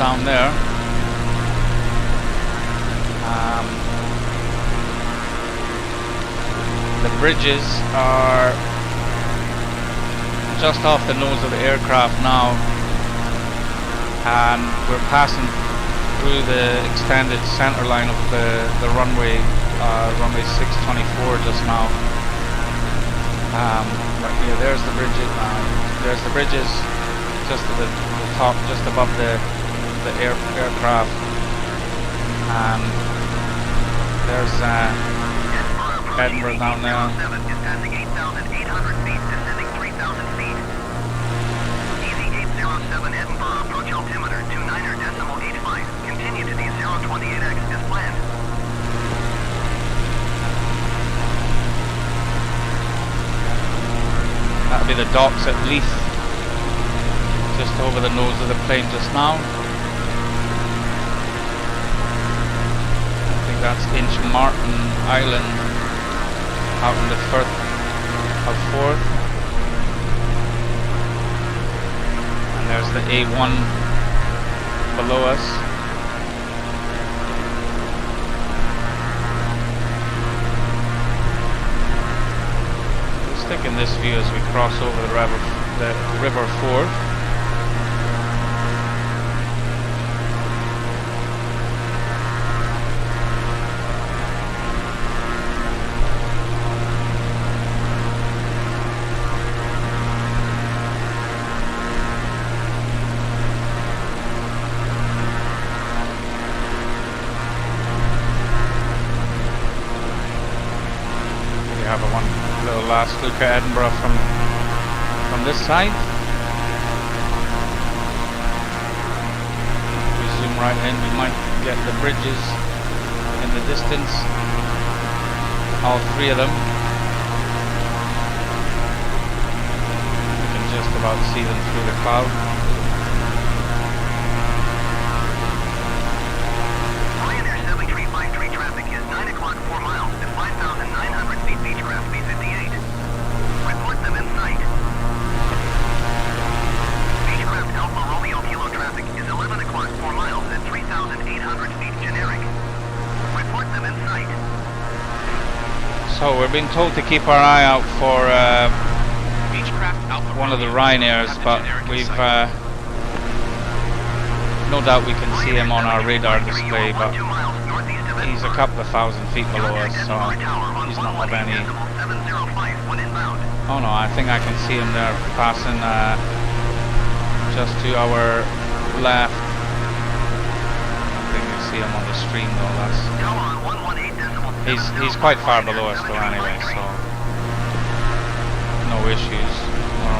Speaker 1: down there. The bridges are just off the nose of the aircraft now, and we're passing through the extended center line of the runway, runway 624 just now. But yeah, there's the bridges. There's the bridges just at the top, just above the aircraft, and there's Edinburgh down there. see the docks at Leith, just over the nose of the plane just now. I think that's Inchmartin Island out in the Firth of Forth. And there's the A1 below us. Let's take in this view as we cross over the River Forth. Last look at Edinburgh from this side. We zoom right in, we might get the bridges in the distance, all three of them. You can just about see them through the cloud.
Speaker 3: Ryanair 7353 traffic is 9 o'clock 4 miles at 5,900 feet Beechcraft B58. Report them in sight. Beechcraft Alpha Romeo Kilo traffic is 11 o'clock 4 miles at 3,800 feet generic. Report them in sight.
Speaker 1: So we're being told to keep our eye out for
Speaker 2: Beechcraft Alpha
Speaker 1: one of the
Speaker 2: Romeo
Speaker 1: Ryanairs,
Speaker 2: have the
Speaker 1: but
Speaker 2: generic in
Speaker 1: we've
Speaker 2: sight.
Speaker 1: no doubt we can see him on our radar display, but
Speaker 3: 2 miles northeast of
Speaker 1: he's a
Speaker 3: Edinburgh.
Speaker 1: couple of thousand feet below us,
Speaker 3: Contact
Speaker 1: so
Speaker 3: Edinburgh Tower on
Speaker 1: he's not of any.
Speaker 3: 118.705 when inbound.
Speaker 1: Oh no, I think I can see him there passing just to our left. I think you see him on the stream though.
Speaker 3: Tower on 118.705.
Speaker 1: He's quite far below us though anyway, so no issues.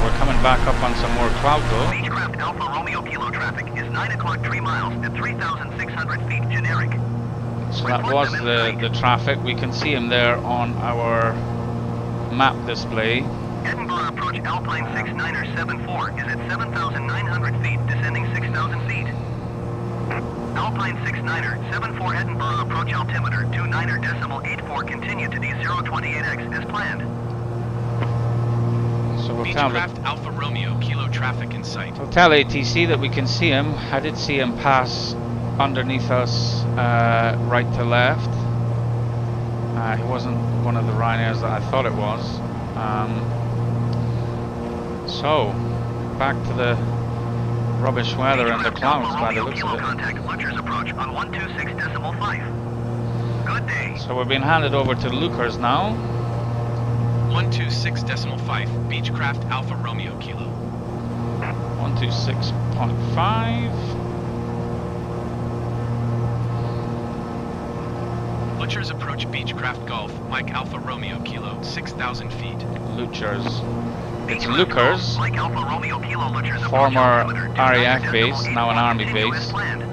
Speaker 1: We're coming back up on some more cloud though.
Speaker 3: Beechcraft Alpha Romeo Kilo traffic is 9 o'clock 3 miles at 3,600 feet generic.
Speaker 1: So that was the traffic. We can see him there on our map display.
Speaker 3: Edinburgh approach Alpine 69er74 is at 7,900 feet, descending 6,000 feet. Alpine 69er74 Edinburgh approach altimeter 29er.84 continue to D028X as planned.
Speaker 1: So we'll tell,
Speaker 2: Beechcraft Alpha Romeo Kilo traffic in sight.
Speaker 1: we'll tell ATC that we can see him. I did see him pass underneath us, right to left. He wasn't one of the Ryanairs that I thought it was. So, back to the rubbish weather and the clouds by the looks of it.
Speaker 3: Contact Lutcher's approach on 126.5. Good day.
Speaker 1: So we're being handed over to Lookers now.
Speaker 2: 126.5 Beechcraft Alpha Romeo Kilo.
Speaker 1: 126.5.
Speaker 2: Butchers approach Beechcraft Golf, Mike Alpha Romeo Kilo, 6,000 feet.
Speaker 1: Lutchers. It's
Speaker 3: Beechcraft
Speaker 1: Lookers,
Speaker 3: Mike Alpha Romeo Kilo Lutcher's approach
Speaker 1: former
Speaker 3: altimeter
Speaker 1: RAF
Speaker 3: 29er.84
Speaker 1: base, now an army
Speaker 3: continue
Speaker 1: base.
Speaker 3: as planned.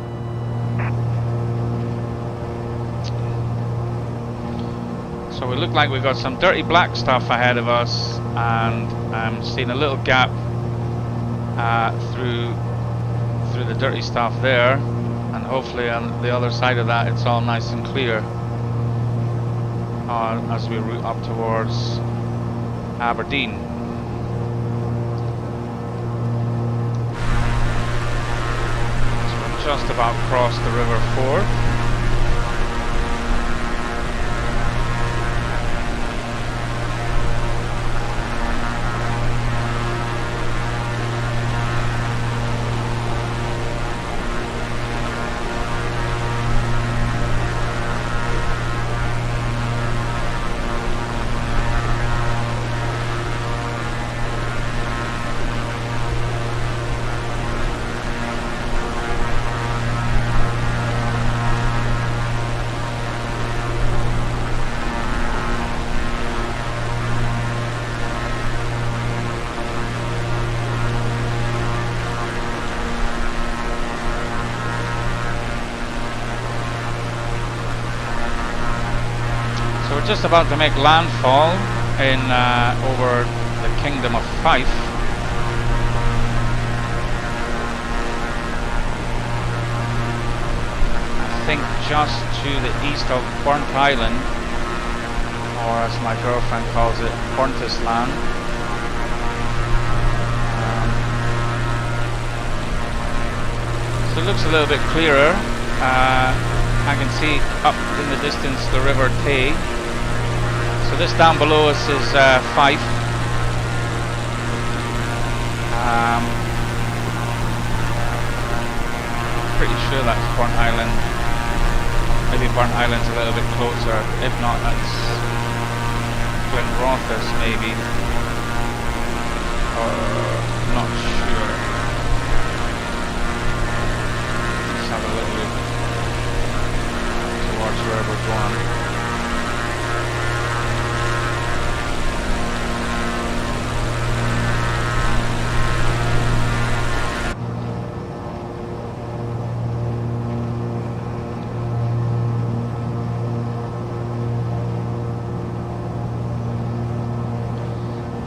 Speaker 1: So we look like we've got some dirty black stuff ahead of us, and I'm seeing a little gap through the dirty stuff there, and hopefully on the other side of that it's all nice and clear as we route up towards Aberdeen. So we've just about crossed the River Forth. Just about to make landfall in over the Kingdom of Fife. I think just to the east of Burnt Island, or as my girlfriend calls it, Burntisland. So it looks a little bit clearer. I can see up in the distance the River Tay. So this down below us is Fife. Pretty sure that's Burnt Island. Maybe Burnt Island's a little bit closer. If not, that's Glenrothes maybe. Or not sure. Let's have a little look towards where we're going.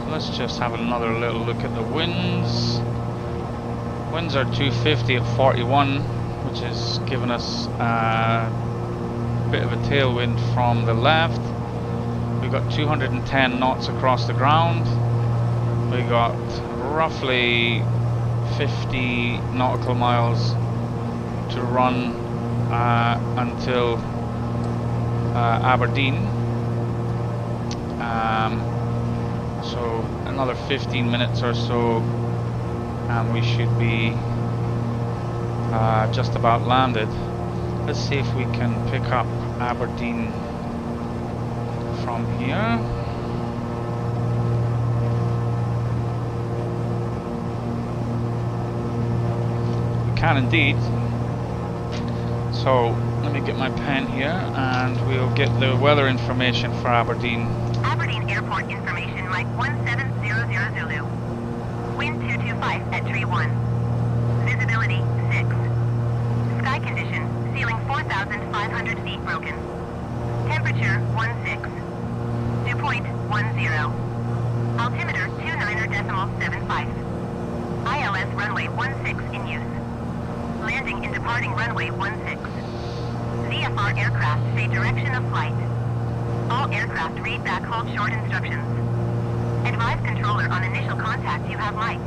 Speaker 1: Let's just have another little look at the winds. Winds are 250 at 41, which is giving us a bit of a tailwind from the left. We've got 210 knots across the ground. We got roughly 50 nautical miles to run until Aberdeen. So another 15 minutes or so and we should be just about landed. Let's see if we can pick up Aberdeen from here. We can indeed. So let me get my pen here and we'll get the weather information for Aberdeen.
Speaker 4: Aberdeen Airport information, Mike 1700 Zulu. Wind 225 at tree 1. Visibility 6. Sky condition, ceiling 4,500 feet broken. Temperature 16. Dew point 10. Altimeter 29.75. ILS runway 16 in use. Landing and departing runway 16. VFR aircraft say direction of flight. All aircraft read back hold short instructions. Advise controller on initial contact you have Mike.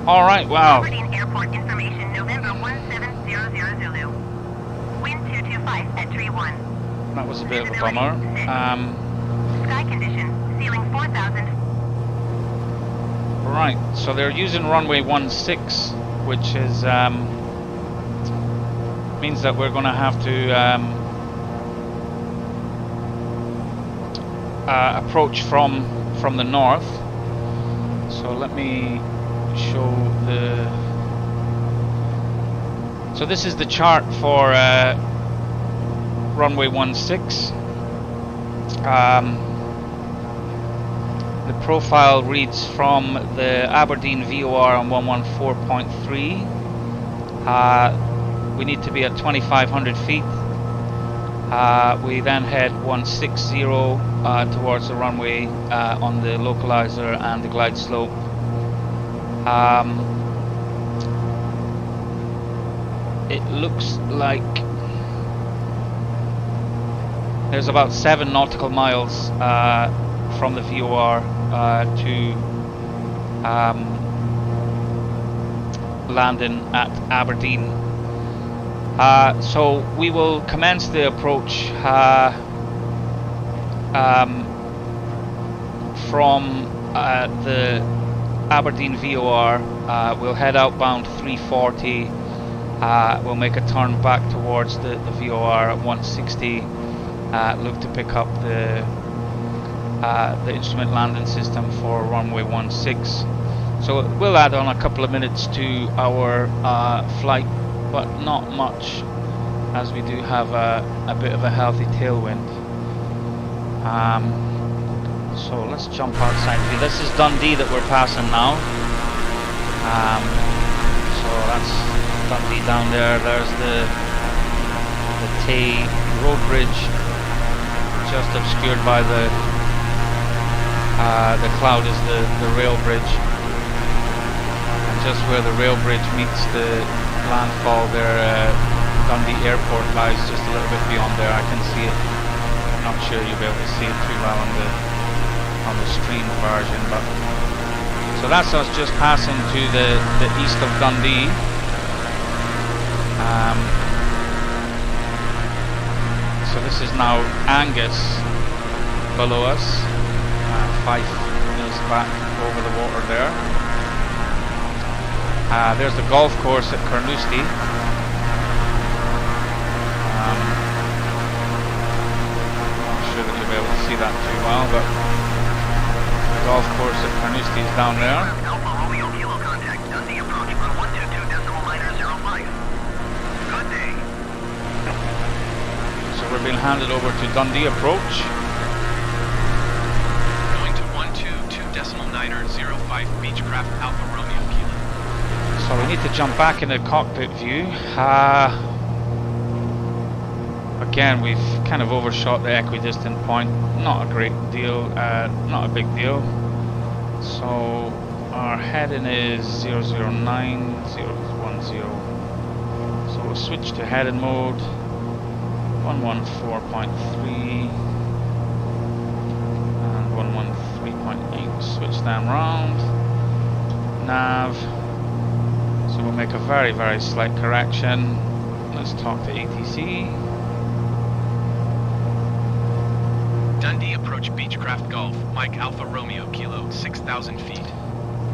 Speaker 1: Alright, wow.
Speaker 4: Aberdeen Airport information November 1700 Zulu. Wind 225 at tree 1.
Speaker 1: That was a bit of a bummer.
Speaker 4: Sky condition, ceiling 4,000.
Speaker 1: Right, so they're using runway 16, which is means that we're going to have to approach from the north. So let me show the. So this is the chart for runway 16. The profile reads from the Aberdeen VOR on 114.3. We need to be at 2,500 feet. We then head 160 towards the runway on the localizer and the glide slope. It looks like there's about 7 nautical miles from the VOR to landing at Aberdeen. So we will commence the approach from the Aberdeen VOR. We'll head outbound 340. We'll make a turn back towards the VOR at 160. Look to pick up the instrument landing system for runway 16. So we'll add on a couple of minutes to our flight, but not much, as we do have a bit of a healthy tailwind. So let's jump outside. This is Dundee that we're passing now. So that's Dundee down there. There's the Tay road bridge, just obscured by the The cloud is the rail bridge, and just where the rail bridge meets the landfall there, Dundee Airport lies just a little bit beyond there. I can see it. Not sure you'll be able to see it too well on the stream version, but so that's us just passing to the east of Dundee. So this is now Angus below us. Fife is back over the water there. There's the golf course at Carnoustie. Not sure that you'll be able to see that too well, but the golf course at Carnoustie is down there.
Speaker 3: Alpha Romeo Kilo contact, Dundee approach on 122.905. Good day.
Speaker 1: So we're being handed over to Dundee approach.
Speaker 2: Going to 122.905 Beechcraft Alpha Romeo Kilo.
Speaker 1: So we need to jump back into cockpit view. Again, we've kind of overshot the equidistant point. Not a great deal, not a big deal. So our heading is 009, 010. So we'll switch to heading mode. 114.3 and 113.8. Switch them round. Nav. So we'll make a very, very slight correction. Let's talk to ATC.
Speaker 2: Dundee approach Beechcraft Golf, Mike Alpha Romeo Kilo, 6,000 feet.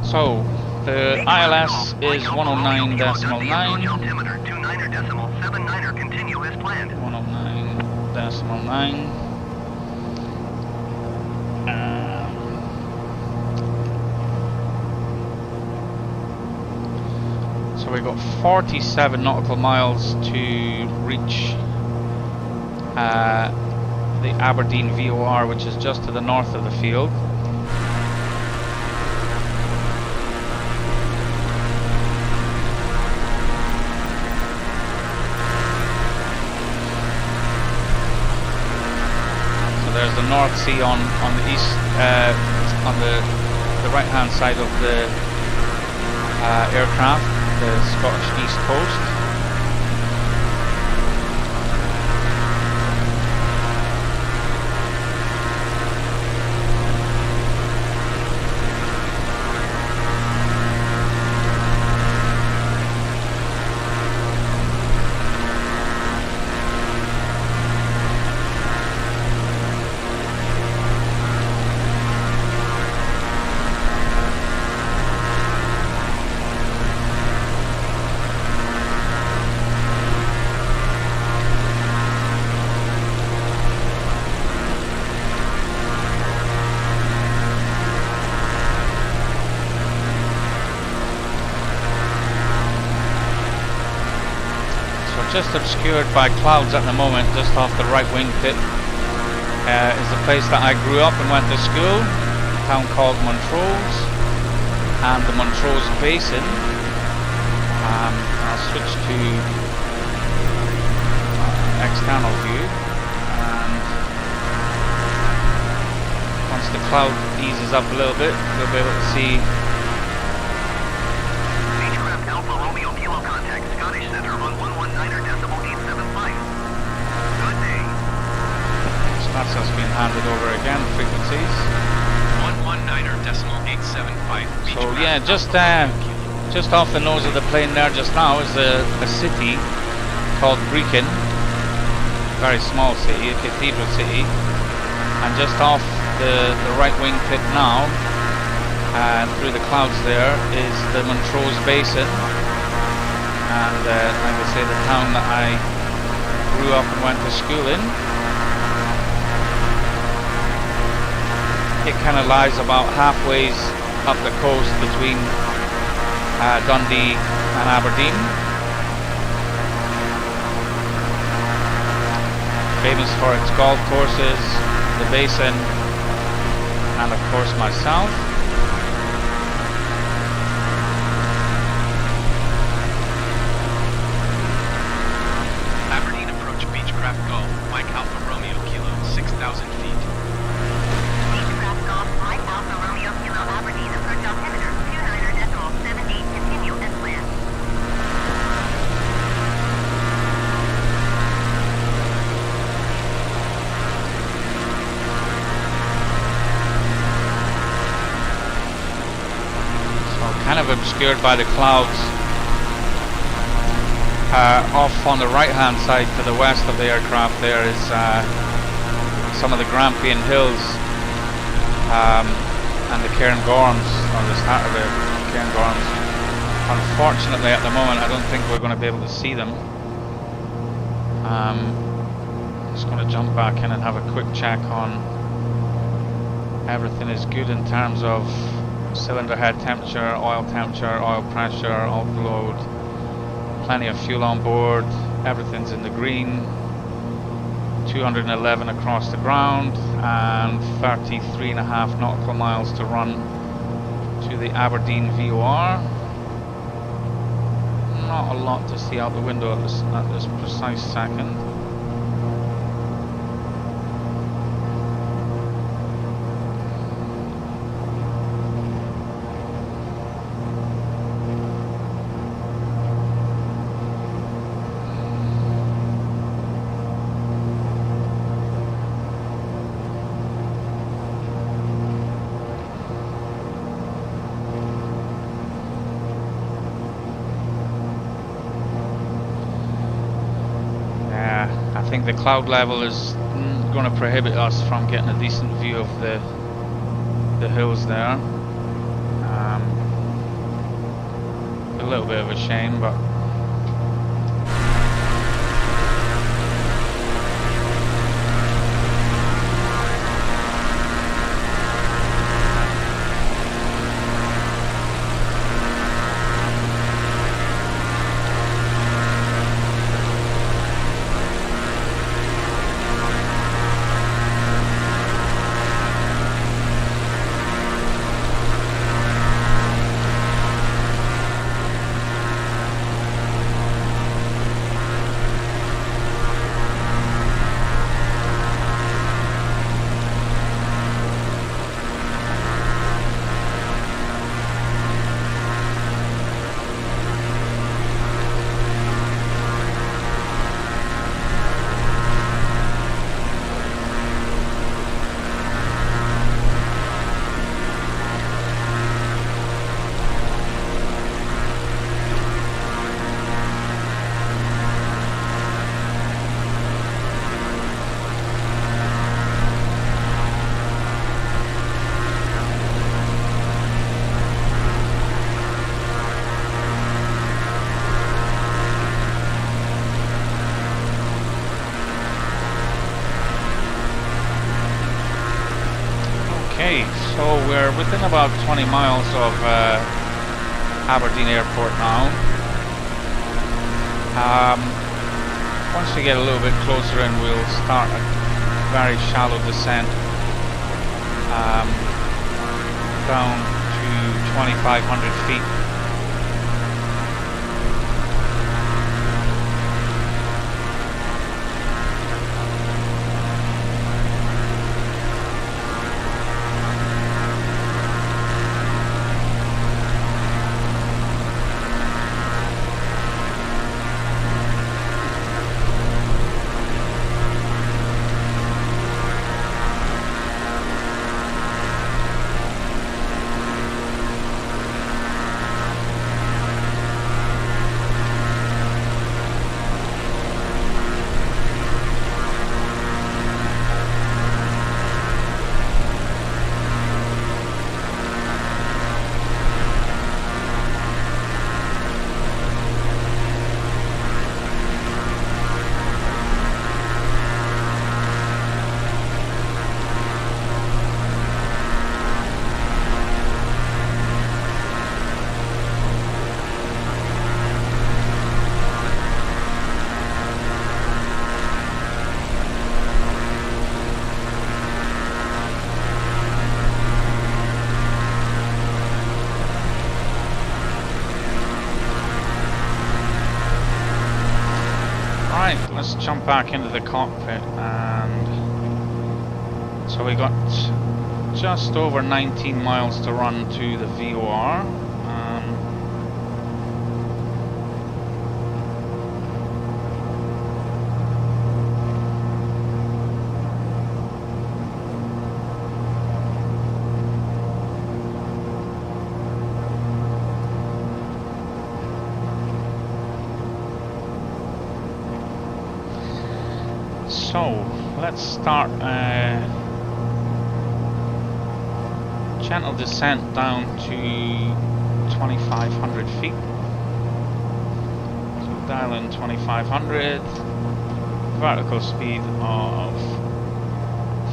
Speaker 1: So the ILS is 109.9.
Speaker 3: 29.79 continue as planned.
Speaker 1: 109.9. So we've got 47 nautical miles to reach the Aberdeen VOR, which is just to the north of the field. So there's the North Sea on the east, on the right hand side of the aircraft, the Scottish East Coast. Just obscured by clouds at the moment, just off the right wing pit, is the place that I grew up and went to school, a town called Montrose, and the Montrose Basin. I'll switch to external view, and once the cloud eases up a little bit, we'll be able to see.
Speaker 3: Beechcraft Alpha Romeo Kilo contact, Scottish Centre on 119.875. Good day.
Speaker 1: So that's us being handed over again, frequencies.
Speaker 2: 119.875.
Speaker 1: So yeah, just off the nose of the plane there just now is a city called Brechin, very small city, a cathedral city, and just off the right wing pit now, through the clouds there, is the Montrose Basin, and like I say, the town that I grew up and went to school in. It kind of lies about halfway up the coast between Dundee and Aberdeen. Famous for its golf courses, the basin, and of course myself.
Speaker 2: Aberdeen approach Beechcraft Golf, Mike Alpha Romeo Kilo, 6,000 feet.
Speaker 4: Beechcraft Golf, Mike Alpha
Speaker 1: of obscured by the clouds. Off on the right hand side to the west of the aircraft there is some of the Grampian Hills and the Cairngorms, or the start of the Cairngorms. Unfortunately at the moment I don't think we're going to be able to see them. Just going to jump back in and have a quick check on everything is good in terms of cylinder head temperature, oil pressure, all load, plenty of fuel on board, everything's in the green. 211 across the ground and 33.5 nautical miles to run to the Aberdeen VOR. Not a lot to see out the window at this precise second. I think the cloud level is going to prohibit us from getting a decent view of the hills there. A little bit of a shame, but so we're within about 20 miles of Aberdeen Airport now. Once we get a little bit closer in, we'll start a very shallow descent down to 2,500 feet. Let's jump back into the cockpit, and so we got just over 19 miles to run to the VOR. so let's start gentle descent down to 2,500 feet. So dial in 2,500, vertical speed of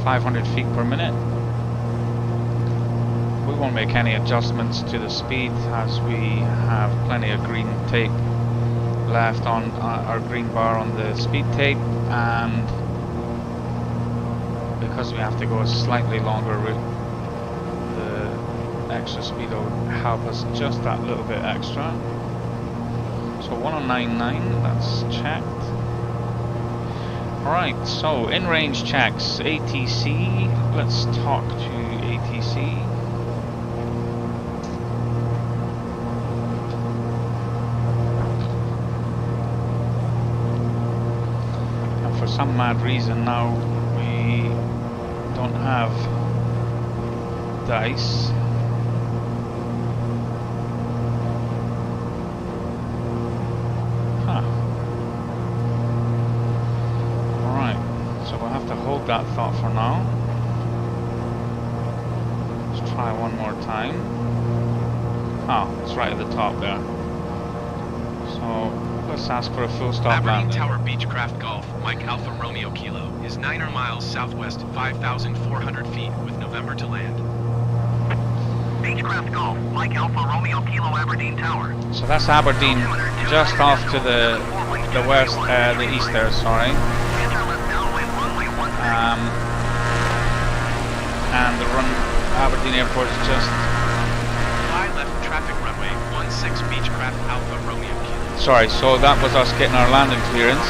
Speaker 1: 500 feet per minute. We won't make any adjustments to the speed as we have plenty of green tape left on our green bar on the speed tape, and because we have to go a slightly longer route, the extra speed will help us just that little bit extra. So 1099, that's checked. Alright, so in range checks, ATC, let's talk to ATC. For some mad reason now we don't have dice. Huh. Alright, so we'll have to hold that thought for now. Let's try one more time. Oh, it's right at the top there. So let's ask for a full stop
Speaker 2: Aberdeen
Speaker 1: landing.
Speaker 2: Tower Beechcraft Golf, Mike Alpha Romeo Kilo, is 9 miles southwest, 5,400 feet, with November to land.
Speaker 3: Beechcraft Golf, Mike Alpha Romeo Kilo Aberdeen Tower.
Speaker 1: So that's Aberdeen, just off to the west, the east there, sorry.
Speaker 3: Enter left downwind runway 13.
Speaker 1: And the Aberdeen Airport is just,
Speaker 2: Fly left traffic runway 16 Beechcraft Alpha Romeo Kilo.
Speaker 1: sorry, so that was us getting our landing clearance.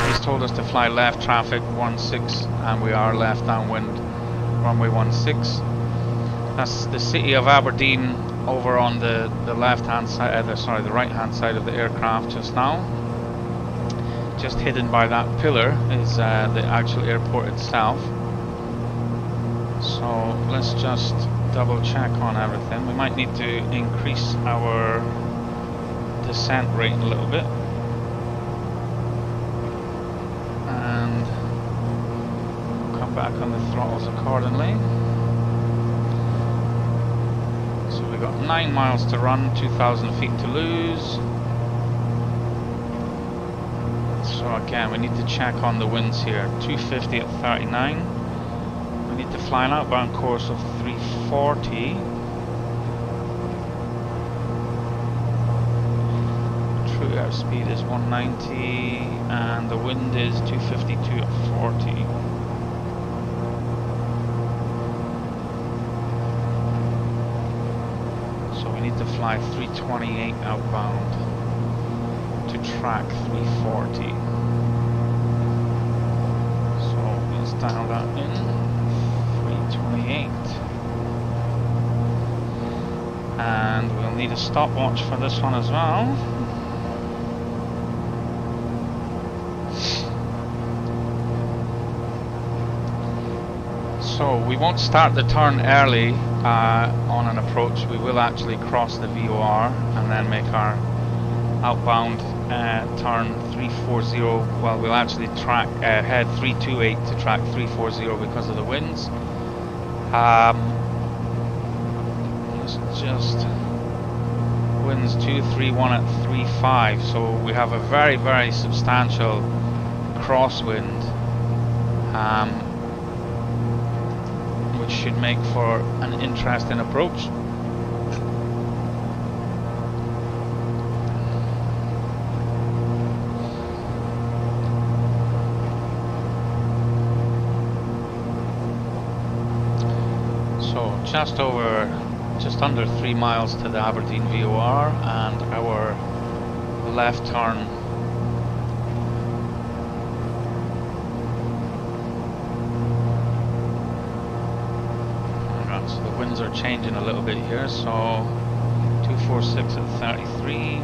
Speaker 1: He's told us to fly left traffic 16, and we are left downwind runway 16. That's the city of Aberdeen over on the left hand side, the right hand side of the aircraft just now. Just hidden by that pillar is the actual airport itself. So let's just double check on everything. We might need to increase our descent rate a little bit. And come back on the throttles accordingly. So we got 9 miles to run, 2,000 feet to lose. So again, we need to check on the winds here. 250 at 39. We need to fly an outbound course of 340. True airspeed is 190 and the wind is 252 at 40. So we need to fly 328 outbound to track 340. So let's dial that in. 328. And we'll need a stopwatch for this one as well. So we won't start the turn early on an approach. We will actually cross the VOR and then make our outbound turn 340. Well, we'll actually track head 328 to track 340 because of the winds. Let's just winds 231 at 35. So we have a very, very substantial crosswind, which should make for an interesting approach. Just under 3 miles to the Aberdeen VOR, and our left turn so the winds are changing a little bit here, so 246 at 33.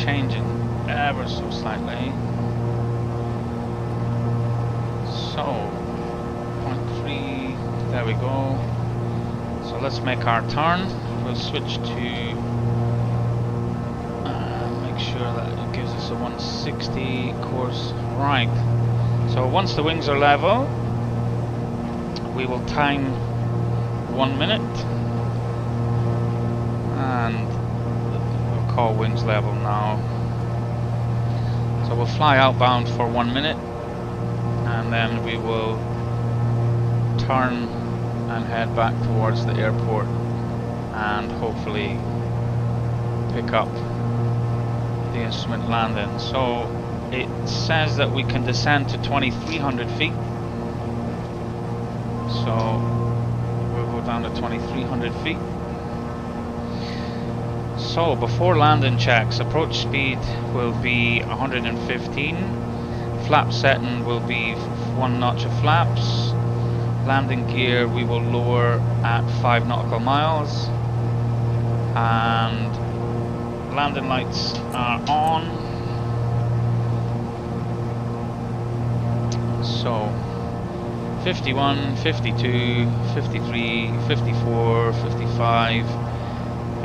Speaker 1: changing ever so slightly. So, 0.3, there we go. So let's make our turn. We'll switch to, make sure that it gives us a 160 course. Right. So once the wings are level, we will time 1 minute. And we'll call wings level now. So we'll fly outbound for 1 minute. And then we will turn and head back towards the airport and hopefully pick up the instrument landing. So it says that we can descend to 2,300 feet. So we'll go down to 2,300 feet. So before landing checks, approach speed will be 115. Flap setting will be 1 notch of flaps. Landing gear we will lower at 5 nautical miles. And landing lights are on. So 51, 52, 53, 54, 55,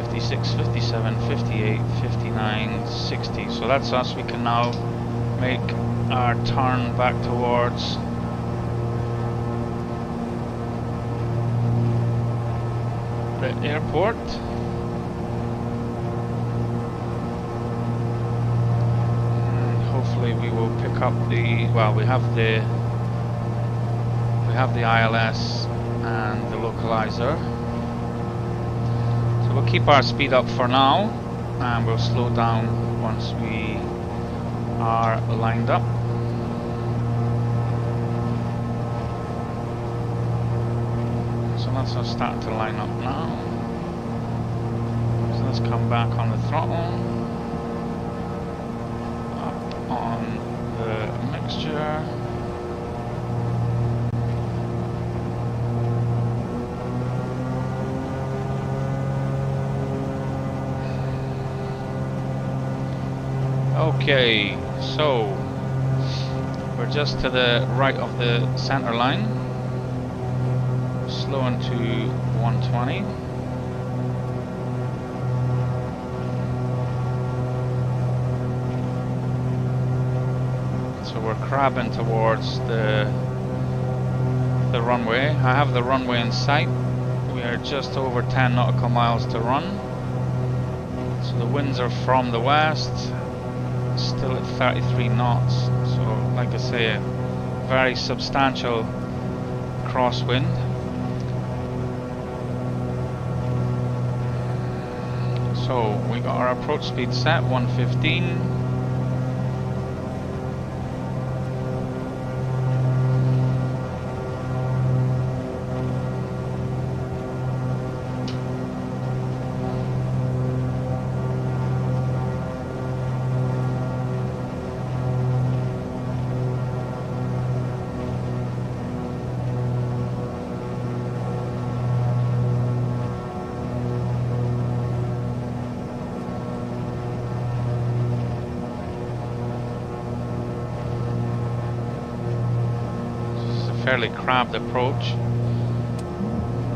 Speaker 1: 56, 57, 58, 59, 60. So that's us. We can now make our turn back towards the airport. And hopefully we will pick up the, well, we have the ILS and the localizer. So we'll keep our speed up for now and we'll slow down once we are lined up. So let's just start to line up now. So let's come back on the throttle, up on the mixture. Okay, so we're just to the right of the center line, slowing to 120. So we're crabbing towards the runway. I have the runway in sight. We are just over 10 nautical miles to run. So the winds are from the west. Still at 33 knots, so like I say, a very substantial crosswind. So we got our approach speed set, 115. Fairly crabbed approach.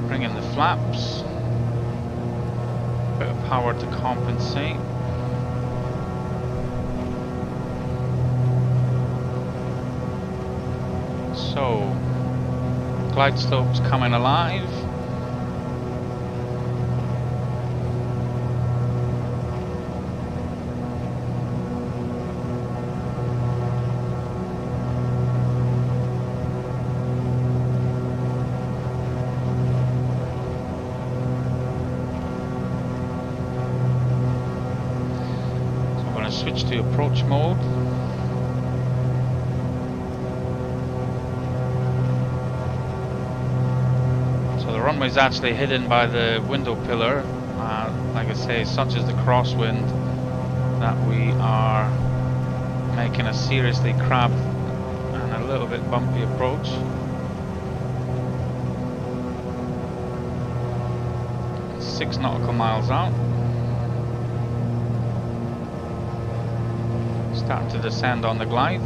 Speaker 1: Bring in the flaps. Bit of power to compensate. So, glide slopes coming alive. Switch to approach mode. So the runway is actually hidden by the window pillar. Like I say, such is the crosswind that we are making a seriously crabbed and a little bit bumpy approach. It's 6 nautical miles out. starting to descend on the glide.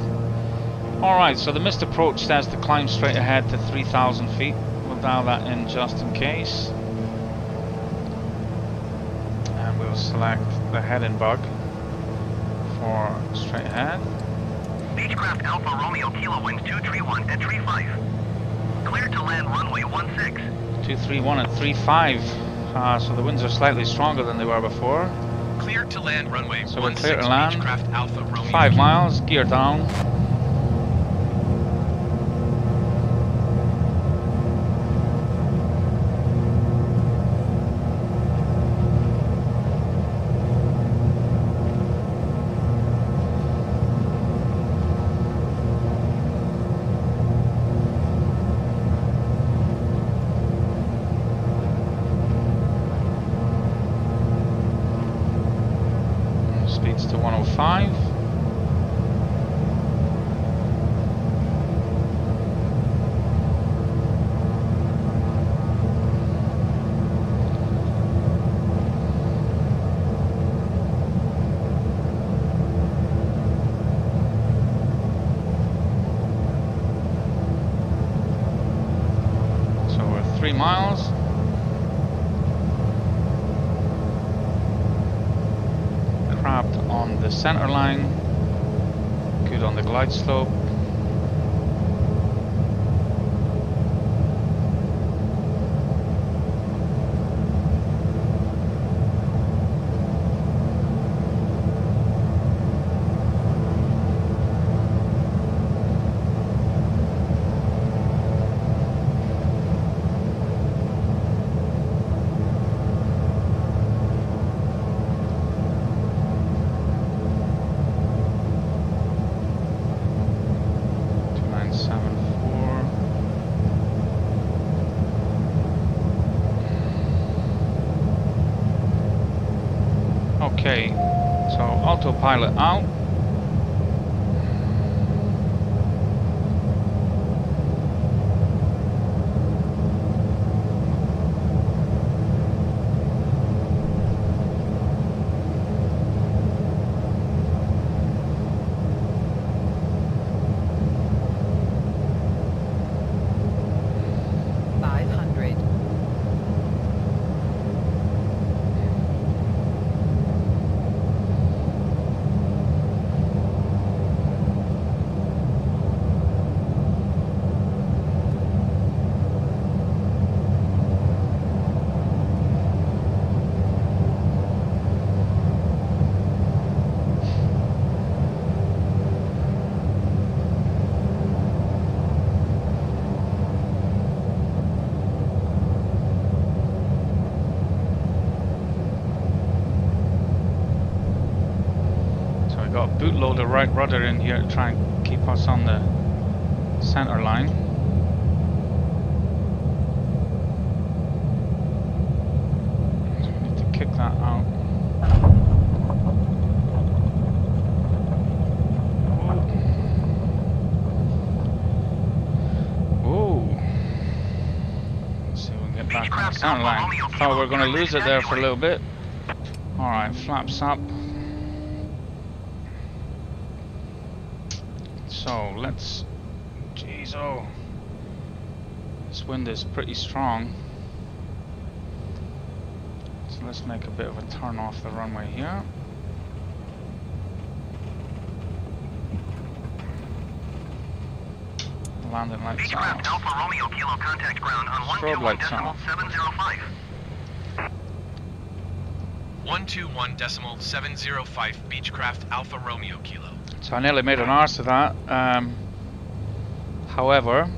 Speaker 1: Alright, so the missed approach says to climb straight ahead to 3,000 feet. We'll dial that in just in case. And we'll select the heading bug for straight ahead.
Speaker 3: Beechcraft Alpha Romeo Kilo wind 231 at tree 5. Clear to land runway 16.
Speaker 1: 231 at 35. So the winds are slightly stronger than they were before.
Speaker 2: Clear to land runway
Speaker 1: So we're
Speaker 2: 16
Speaker 1: clear to land.
Speaker 2: Beechcraft Alpha Romeo
Speaker 1: 5
Speaker 2: Kilo.
Speaker 1: miles, gear down. Speeds to 105. So we're 3 miles. Crabbed on the center line, good on the glide slope. Okay, so autopilot out. Got a bootloader right rudder in here to try and keep us on the center line. So we need to kick that out. Whoa. Let's see if we can get back on the center line. Thought we were going to lose it there for a little bit. Alright, flaps up. So let's, jeez, oh, this wind is pretty strong. So let's make a bit of a turn off the runway here. Landing lights
Speaker 3: Beechcraft
Speaker 1: out.
Speaker 3: Alpha Romeo Kilo contact ground on
Speaker 1: Strobe lights on.
Speaker 2: 121.705 Beechcraft Alpha Romeo Kilo.
Speaker 1: So I nearly made an arse of that. However,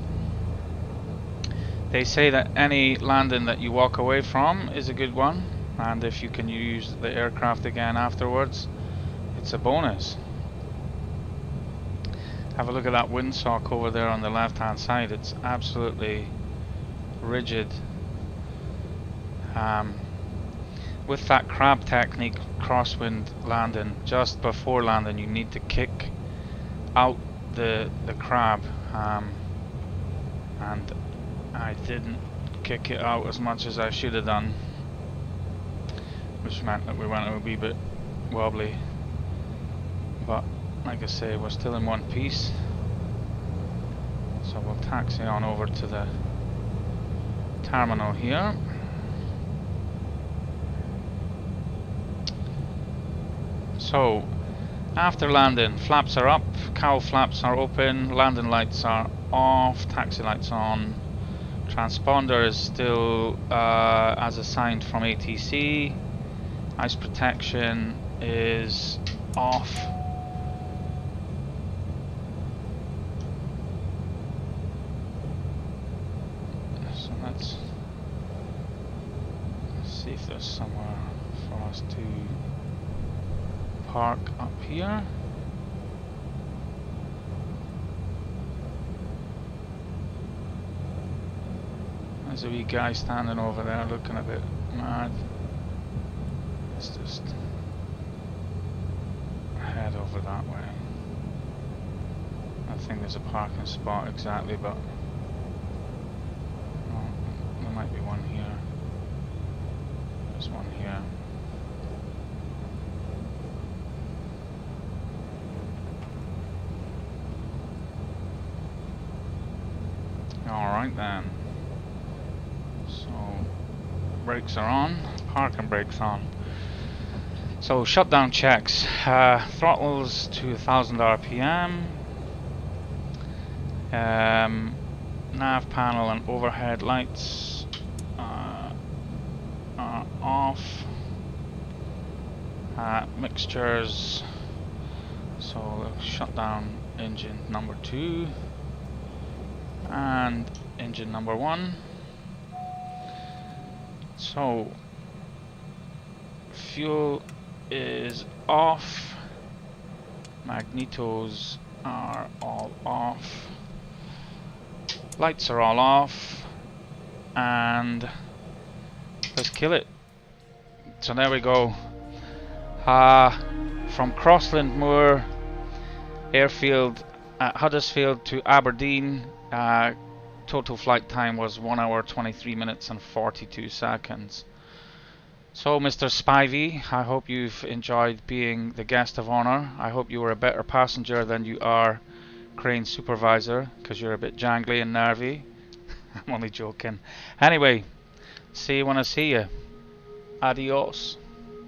Speaker 1: they say that any landing that you walk away from is a good one, and if you can use the aircraft again afterwards, it's a bonus. Have a look at that windsock over there on the left hand side. It's absolutely rigid. With that crab technique, crosswind landing, just before landing you need to kick out the crab, and I didn't kick it out as much as I should have done, which meant that we went a wee bit wobbly, but like I say, we're still in one piece. So we'll taxi on over to the terminal here. So, after landing, flaps are up, cowl flaps are open, landing lights are off, taxi lights on, transponder is still as assigned from ATC, ice protection is off. So let's see if there's somewhere for us to park up here. There's a wee guy standing over there looking a bit mad. Let's just head over that way. I think there's a parking spot exactly, but no, there might be one here. There's one here. Alright then. So, brakes are on, parking brakes on. So, shutdown checks. Throttles to 1000 RPM. Nav panel and overhead lights are off. Mixtures. So, we'll shut down engine number 2 and engine number 1. So, fuel is off, magnetos are all off, lights are all off, and let's kill it. So there we go. From Crossland Moor Airfield at Huddersfield to Aberdeen, total flight time was 1 hour 23 minutes and 42 seconds. So Mr. Spivey, I hope you've enjoyed being the guest of honor. I hope you were a better passenger than you are crane supervisor, because you're a bit jangly and nervy. I'm only joking. Anyway, see you when I see you. Adios.